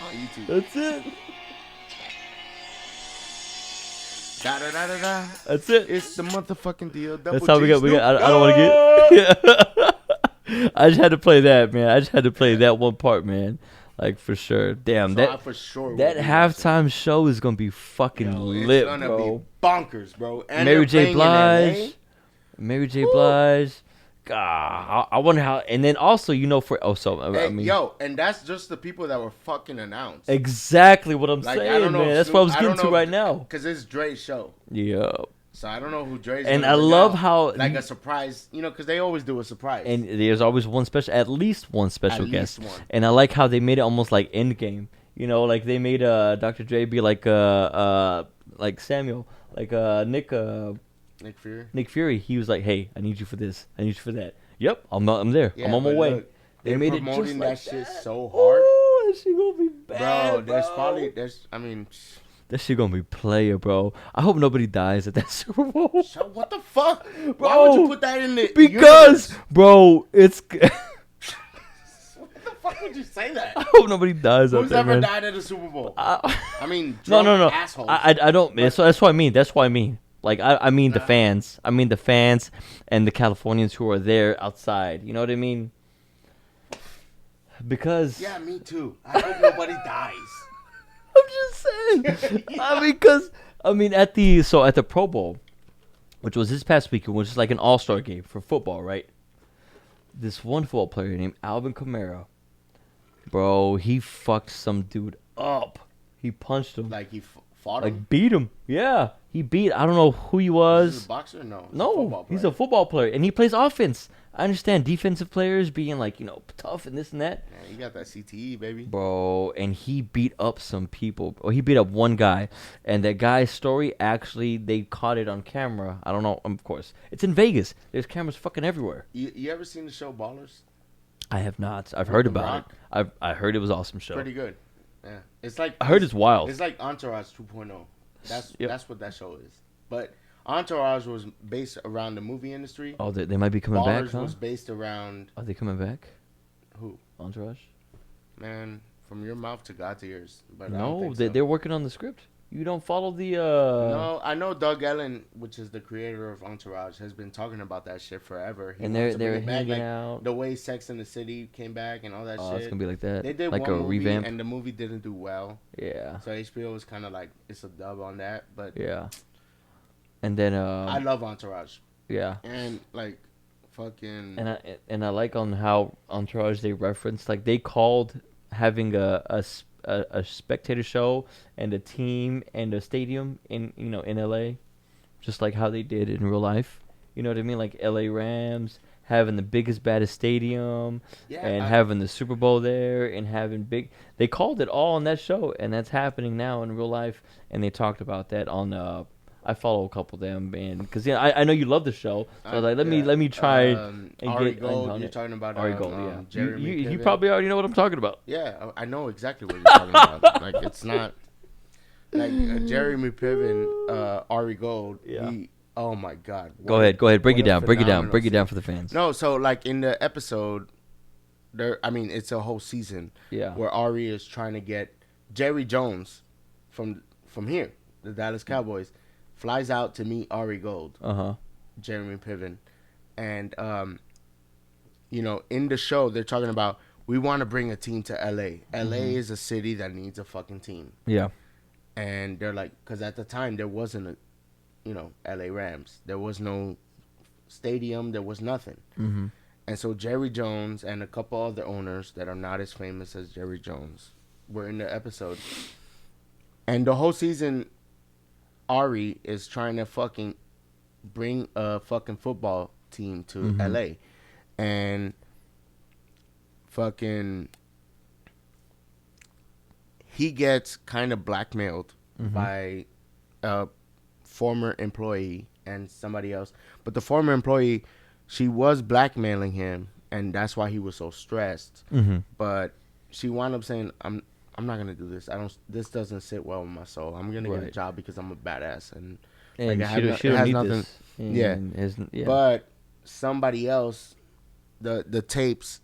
on YouTube. That's it. Da da da da da. That's it. It's the motherfucking deal. That's how we got. I don't want to get. I just had to play that, man. I just had to play that one part, man. Like for sure. Damn, So I that for sure that will be halftime show is gonna be fucking watching. lit, It's gonna bro. be bonkers, bro. And Mary they're J. playing in LA. Blige, Mary J. Blige, I wonder how. And then also, Hey, yo, and that's just the people that were fucking announced. exactly what I'm Like, saying, I don't know man. if That's Snoop- what I was I don't getting to know right if- now. Because it's Dre's show. Yeah. So I don't know who Dre's And gonna I bring love out. how Like a surprise, because they always do a surprise. and there's always at least one special At guest. least one. And I like how they made it almost like Endgame. Like they made Dr. Dre be like Samuel, like Nick Fury. He was like, "Hey, I need you for this. I need you for that." Yep, I'm there. Yeah, I'm on my but way. look, They they're made it just promoting like that shit that. so hard. Oh, that shit gonna be bad, Bro, bro. That shit gonna be player, bro. I hope nobody dies at that Super Bowl. What the fuck? Why Bro, would you put that in the because, universe? bro, it's. What the fuck would you say that? I hope nobody dies out Who's there, ever man. died at a Super Bowl? No. Drunk assholes. I don't. That's what I mean. That's what I mean. Like I mean the fans. I mean the fans and the Californians who are there outside. You know what I mean? Because Yeah, me too. I hope nobody dies. I'm just saying. I mean, at the Pro Bowl, which was this past weekend, which is like an all-star game for football, right? This one football player named Alvin Kamara, bro, he fucked some dude up. He punched him, Like he fought him. like beat him. Yeah, he beat. I don't know who he Is was. he a boxer? No. No, he's a football player, and he plays offense. I understand defensive players being like, tough and this and that. Man, you got that CTE, baby. Bro, and he beat up some people. Or he beat up one guy, and that guy's story, actually, they caught it on camera. I don't know, of course. It's in Vegas. There's cameras fucking everywhere. You ever seen the show Ballers? I have not. I've heard The about Rock? it. I heard it was an awesome show. Pretty good. Yeah, it's like I heard it's wild. It's like Entourage 2.0. That's Yep. that's what that show is. But Entourage was based around the movie industry. Oh, they might be coming Ballers back, huh? was based around Are they coming back? who? Entourage? Man, from your mouth to God's ears. But I don't No, think so. they're working on the script. You don't follow the No, I know Doug Ellen, which is the creator of Entourage, has been talking about that shit forever. He And wants to bring they're it back, hanging like, out. the way Sex and the City came back and all that Oh, shit. it's gonna be like that. They did like one a movie, revamp. and the movie didn't do well. Yeah. So HBO was kind of like, it's a dub on that. But Yeah. And then I love Entourage. yeah. And like, fucking. And I like on how Entourage they referenced, like they called having a spectator show and a team and a stadium in LA, just like how they did in real life. You know what I mean? Like LA Rams having the biggest, baddest stadium, Yeah, and having the Super Bowl there, and having big. They called it all on that show, and that's happening now in real life. And they talked about that on. I follow a couple of them, and because I know you love the show, so I was like, let me try and Ari get Gold, on you're it. talking about Ari Gold, yeah. Jeremy You Piven. probably already know what I'm talking about. Yeah, I know exactly what you're talking about. Like, it's not like Jeremy Piven, Ari Gold. Yeah. Oh my God. Go ahead, break what it a down, break it down phenomenal for the fans. No, so like in the episode, it's a whole season. Yeah. Where Ari is trying to get Jerry Jones from here, the Dallas Cowboys, flies out to meet Ari Gold. Jeremy Piven, and in the show they're talking about, we want to bring a team to LA. LA is a city that needs a fucking team. Yeah. And they're like, because at the time there wasn't a, LA Rams. There was no stadium. There was nothing. Mm-hmm. And so Jerry Jones and a couple other owners that are not as famous as Jerry Jones were in the episode. And the whole season, Ari is trying to fucking bring a fucking football team to LA. And fucking he gets kind of blackmailed by a former employee and somebody else. But the former employee, she was blackmailing him, and that's why he was so stressed. But she wound up saying, I'm not gonna do this. This doesn't sit well with my soul. I'm gonna get a job because I'm a badass, and And like, she don't need nothing. this. Yeah. Yeah. But somebody else, the tapes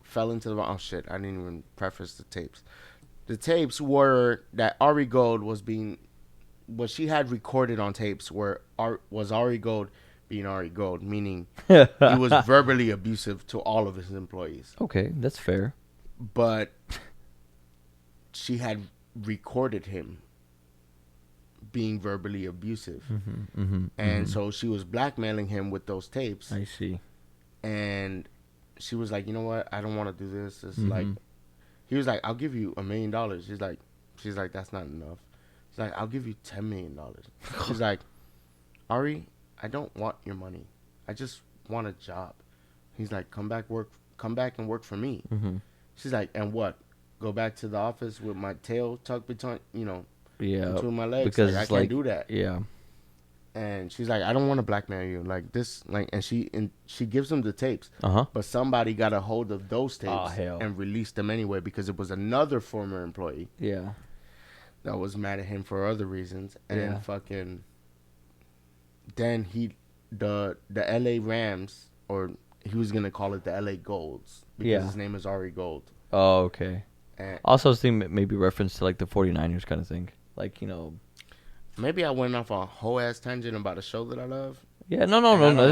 fell into the wrong. Oh shit! I didn't even preface the tapes. The tapes were that Ari Gold was being, what she had recorded on tapes was Ari Gold being Ari Gold, meaning he was verbally abusive to all of his employees. Okay, that's fair. But she had recorded him being verbally abusive. And so she was blackmailing him with those tapes. I see. and she was like, you know what? I don't want to do this. It's like, he was like, I'll give you $1 million. She's like, that's not enough. She's like, I'll give you $10 million. She's like, Ari, I don't want your money. I just want a job. He's like, come back and work for me. She's like, and what? Go back to the office with my tail tucked between, between my legs. Because like, I can't do that. Yeah. And she's like, I don't want to blackmail you like this. Like, and she gives him the tapes. But somebody got a hold of those tapes and released them anyway because it was another former employee. Yeah. That was mad at him for other reasons. And fucking. Then the LA Rams, or he was gonna call it the LA Golds because his name is Ari Gold. Oh, okay. And also, I was thinking maybe reference to like the 49ers kind of thing, like maybe I went off a whole ass tangent about a show that I love. Yeah, no.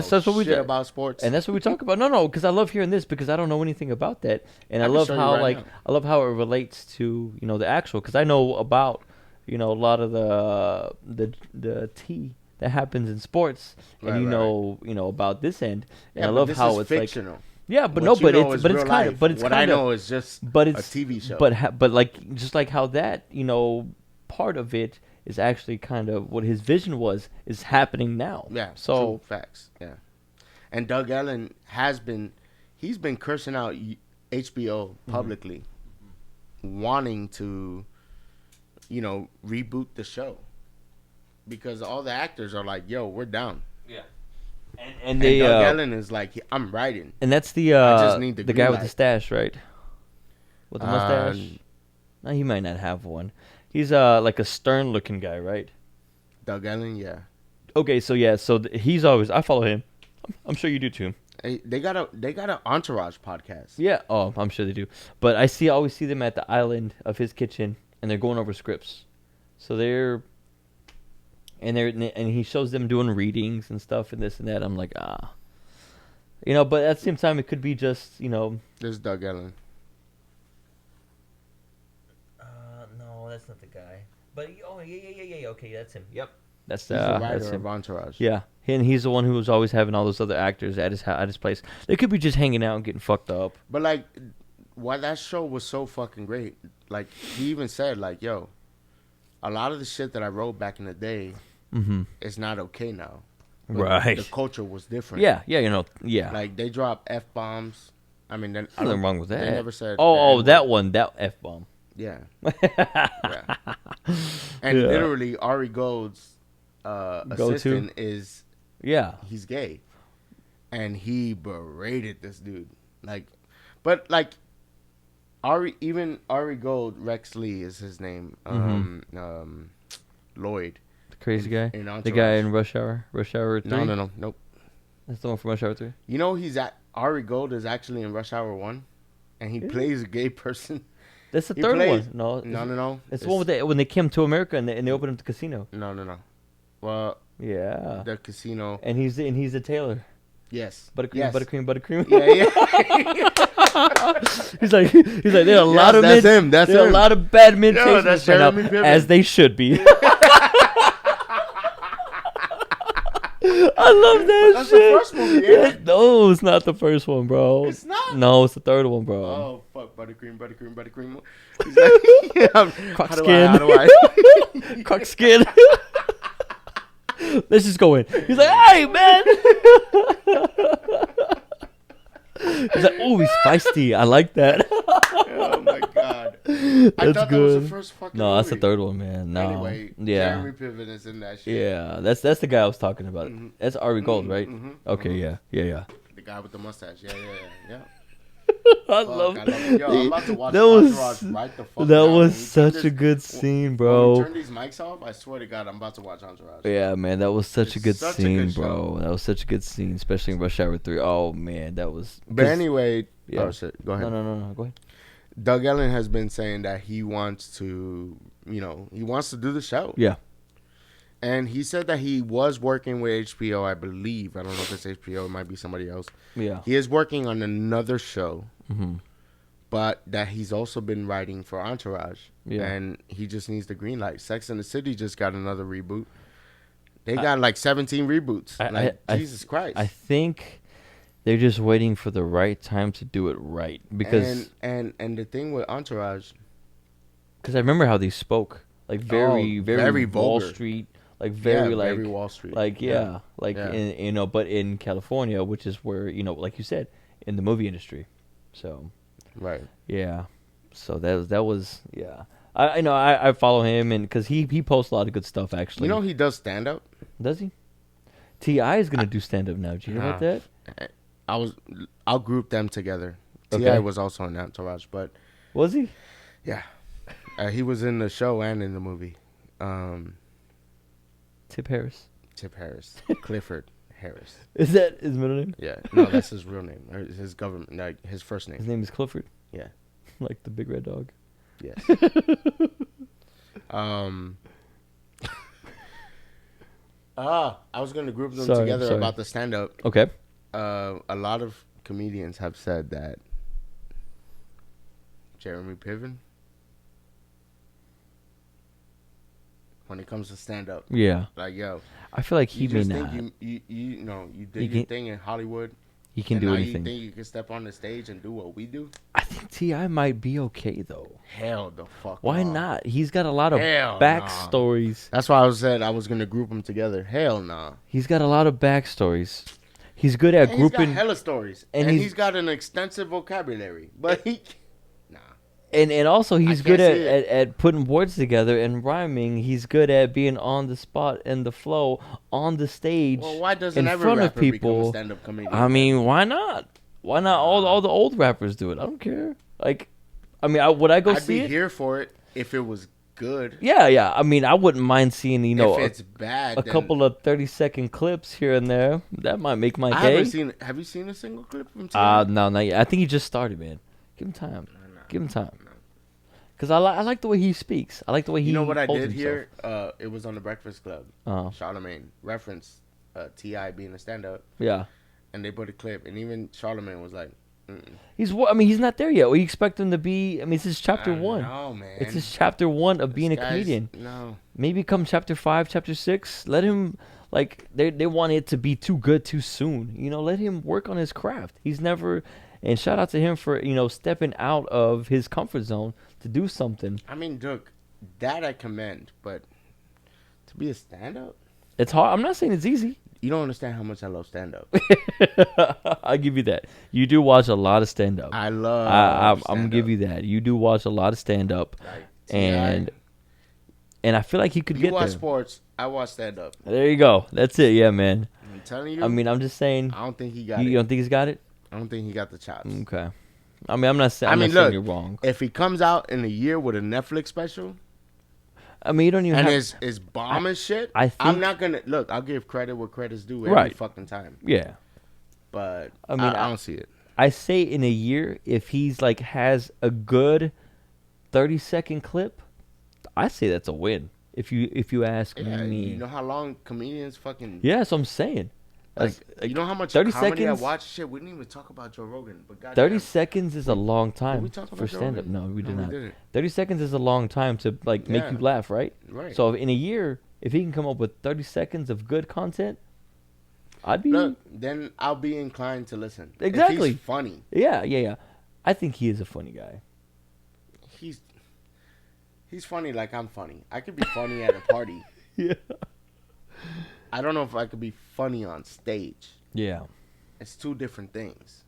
That's what we do about sports, and that's what we talk about. No, because I love hearing this because I don't know anything about that, and I love how I love how it relates to the actual, because I know about a lot of the tea that happens in sports, and right. About this end, and I love how it's fictional. Like, yeah, but it's kind of, what I know is just a TV show. But like just like how that part of it is actually kind of what his vision was is happening now. Yeah, so true facts. Yeah, and Doug Ellen he's been cursing out HBO publicly, wanting to, reboot the show. Because all the actors are like, "Yo, we're down." Yeah, and Doug Ellen is like, "I'm writing." And that's the I just need the guy light. with the stash, right? With the mustache. No, he might not have one. He's like a stern-looking guy, right? Doug Ellen, yeah. Okay, so he's always. I follow him. I'm sure you do too. Hey, they got an Entourage podcast. Yeah, I'm sure they do. But I always see them at the island of his kitchen, and they're going over scripts. So they're. And he shows them doing readings and stuff and this and that. I'm like, but at the same time, it could be just, There's Doug Ellen. No, that's not the guy. But yeah. Okay, that's him. Yep, he's the writer of Entourage. Yeah, and he's the one who was always having all those other actors at his place. They could be just hanging out and getting fucked up. But like, why that show was so fucking great? Like he even said, like, yo. A lot of the shit that I wrote back in the day is not okay now. But right. The culture was different. Yeah, yeah. Like, they drop F-bombs. I mean, nothing wrong with that. They never said... that F-bomb. Yeah. Yeah. And literally, Ari Gold's assistant is... Yeah. He's gay. And he berated this dude. But Ari Gold, Rex Lee is his name. Lloyd. The crazy guy? The guy in Rush Hour 3? No. Nope. That's the one from Rush Hour 3? You know, Ari Gold is actually in Rush Hour 1. And he plays a gay person. That's the third one. No. It's the one when they came to America and they opened up the casino. No. Well, yeah. The casino. And he's a tailor. Yes. Buttercream. Yeah. he's like there are a lot of that's him. There are a lot of bad men chasing us right now, as they should be. I love that that's shit. That's the first movie, ain't it? No, it's not the first one, bro. It's not? No, it's the third one, bro. Oh, fuck. Buttercream. He's like, Croc skin. How do I? Croc skin. Let's just go in. He's like, hey, man. He's like, oh, he's feisty. I like that. Oh, my God. I thought good. That was the first fucking movie. That's the third one, man. No. Anyway, yeah. Jeremy Piven is in that shit. Yeah, that's the guy I was talking about. That's Ari Gold, right? Okay, yeah. The guy with the mustache. Yeah. I love it. Yo, I'm about to watch that was Entourage right the fuck that now. was such a good scene, bro. When we turn these mics off, I swear to God, I'm about to watch Entourage. Yeah, man, that was such a good scene, bro. That was such a good scene, especially in Rush Hour 3. Oh man, that was. But anyway, yeah. Oh shit, go ahead. No, go ahead. Doug Ellen has been saying that he wants to, he wants to do the show. Yeah. And he said that he was working with HBO, I believe. I don't know if it's HBO. It might be somebody else. Yeah. He is working on another show. Mm-hmm. But that he's also been writing for Entourage. Yeah. And he just needs the green light. Sex and the City just got another reboot. They got like 17 reboots. Jesus Christ. I think They're just waiting for the right time to do it right. Because and the thing with Entourage, I remember how they spoke. Like very, very Wall vulgar. Street. Like very like very Wall Street. like Yeah. in but in California, which is where like you said, in the movie industry. So Right. yeah, so that was yeah. I follow him and because he posts a lot of good stuff actually. You know he does stand up. Does he? Ti is gonna do stand up now. Did you hear about that? I'll group them together. Okay. Ti was also in Entourage, but Was he? yeah, he was in the show and in the movie. Tip Harris. Tip Harris, Clifford Harris. Is that his middle name? Yeah, no, that's his real name. Or his government, like his first His name. name is Clifford. Yeah. Like the big red dog. Yes. I was gonna group them together about the stand up. Okay. A lot of comedians have said that Jeremy Piven, when it comes to stand up, Yeah. like yo, I feel like he you may just not. think you know you did He your can- thing in Hollywood. He can and do now anything. You think you can step on the stage and do what we do? I think Ti might be okay though. Hell the fuck. Why no. not? He's got a lot of Hell backstories. That's why I said I was gonna group them together. Hell nah. He's got a lot of backstories. He's good at And grouping. he's got hella stories, and and he's- he's got an extensive vocabulary. But nah. And also he's I good can't see it. at putting words together and rhyming. He's good at being on the spot and the flow on the stage. Well, why doesn't in every front of rapper become a people. stand-up comedian? I mean, why not? Why not all the old rappers do it? I don't care. Like, I mean, would I go I'd see be it? here for it if it was good. Yeah. I mean, I wouldn't mind seeing if it's bad, a then couple of 30-second clips here and there. That might make my I day. haven't seen. Have you seen a single clip from T.I.? No, not yet. I think he just started, man. Give him time. Give him time. Cause I like the way he speaks. I like the way he. You know what I holds did himself. here? It was on the Breakfast Club. Charlemagne referenced T.I. being a stand-up, Yeah. and they put a clip, and even Charlemagne was like, mm-mm. He's not there yet. We expect him to be. I mean, it's his chapter 1. No, man. It's his chapter 1 of being a comedian. No. Maybe come chapter 5, chapter 6. Let him, like, they want it to be too good too soon. Let him work on his craft. He's never, and shout out to him for, stepping out of his comfort zone to do something. I mean, look, that I commend, but to be a stand-up, It's hard. I'm not saying it's easy. you don't understand how much I love stand-up. I'll give you that. You do watch a lot of stand-up. I love I'm gonna give you that. You do watch a lot of stand-up. Like, And I feel like he could you get watch there. sports, I watch stand-up. There you go. That's it. Yeah, man. I'm telling you. I mean, I'm just saying. I don't think he got You it. don't think he's got it? I don't think he got the chops. Okay. I mean, I'm not saying. I mean, I'm not saying look, you're wrong. if he comes out in a year with a Netflix special I mean, you don't even and have. is bomb as shit, I I'm think- not gonna look. I'll give credit where credit's due every Right. fucking time. Yeah. But I mean, I don't see it. I say in a year, if he's like has a good 30-second clip, I say that's a win. If you ask Yeah, me. you know how long comedians fucking. Yeah, that's what I'm saying. Like, Like, you know how much 30 comedy seconds? I watch? Shit, we didn't even talk about Joe Rogan. But 30 goddamn, seconds is a long time we talk for about Joe stand-up. Rogan? No, we did No, we not. didn't. 30 seconds is a long time to like make Yeah. you laugh, right? Right. So in a year, if he can come up with 30 seconds of good content, I'd be Look, then I'll be inclined to listen. If Exactly. he's funny. yeah. I think he is a funny guy. He's funny like I'm funny. I could be funny at a party. Yeah. I don't know if I could be funny on stage. Yeah. It's two different things.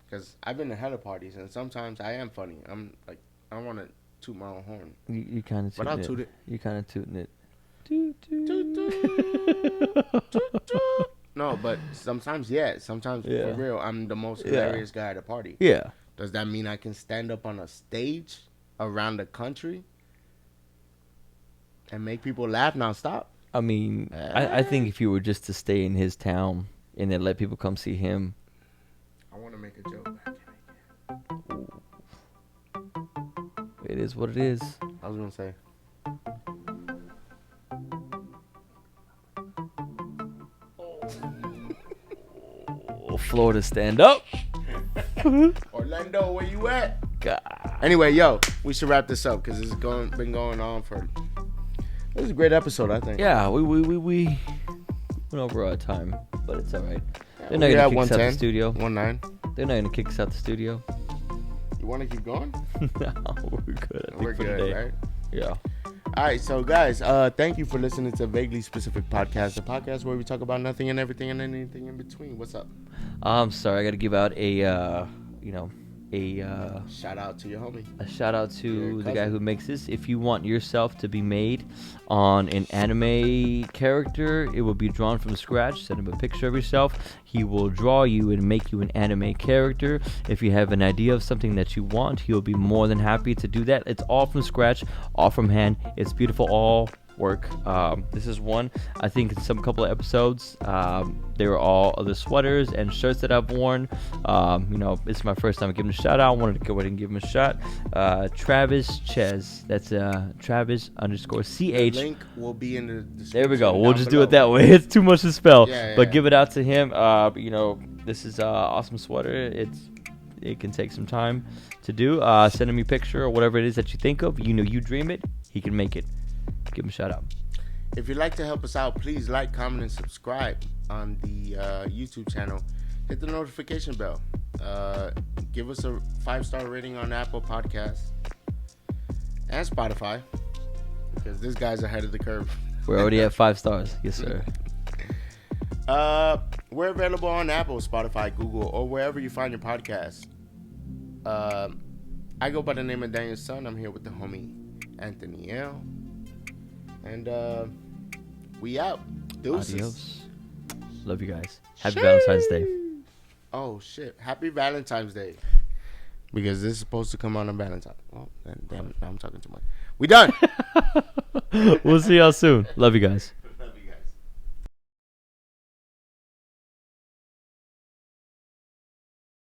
Because I've been to hella parties, and sometimes I am funny. I'm like, I don't want to toot my own horn. You kind of But I'll toot it. You kind of tooting it. Toot, toot. Toot, toot, toot, toot. No, but sometimes, yeah. Sometimes, Yeah. for real, I'm the most Yeah. hilarious guy at a party. Yeah. Does that mean I can stand up on a stage around the country and make people laugh nonstop? I mean, I think if you were just to stay in his town and then let people come see him. I want to make a joke. It is what it is. I was going to say. Oh, Florida stand up. Orlando, where you at? God. Anyway, yo, we should wrap this up because it's been going on for. It was a great episode, I think. Yeah, we went over our time. but it's all right. They're We not at gonna kick us out the 110, studio. 19. They're not gonna kick us out the studio. You want to keep going? No, we're good. I think We're for good, today. right? Yeah. All right, so guys, thank you for listening to Vaguely Specific Podcast, the podcast where we talk about nothing and everything and anything in between. What's up? I'm sorry. I got to give out a Shout out to your homie. a shout out Your to the guy cousin. who makes this. If you want yourself to be made on an anime character, it will be drawn from scratch. Send him a picture of yourself. He will draw you and make you an anime character. If you have an idea of something that you want, he'll be more than happy to do that. It's all from scratch, all from hand. It's beautiful, all work. This is one, I think in some couple of episodes, they were all other sweaters and shirts that I've worn. It's my first time giving a shout out. I wanted to go ahead and give him a shot. Travis Ches, that's Travis _CH. The link will be in the description. There we go. We'll just below. do it that way. It's too much to spell. Yeah, But yeah. give it out to him. This is awesome sweater. It can take some time to do. Send him a picture or whatever it is that you think of. You dream it. He can make it. Give him a shout out. If you'd like to help us out, please like, comment, and subscribe on the YouTube channel. Hit the notification bell. Give us a 5-star rating on Apple Podcasts and Spotify, because this guy's ahead of the curve. We're already at 5 stars. Yes, sir. We're available on Apple, Spotify, Google, or wherever you find your podcasts. I go by the name of Daniel's son. I'm here with the homie Anthony L. And we out. Deuces. Adios. Love you guys. Happy Valentine's Day. Oh shit! Happy Valentine's Day. Because this is supposed to come out on Valentine's. Oh, damn! Now I'm talking too much. We done. We'll see y'all soon. Love you guys.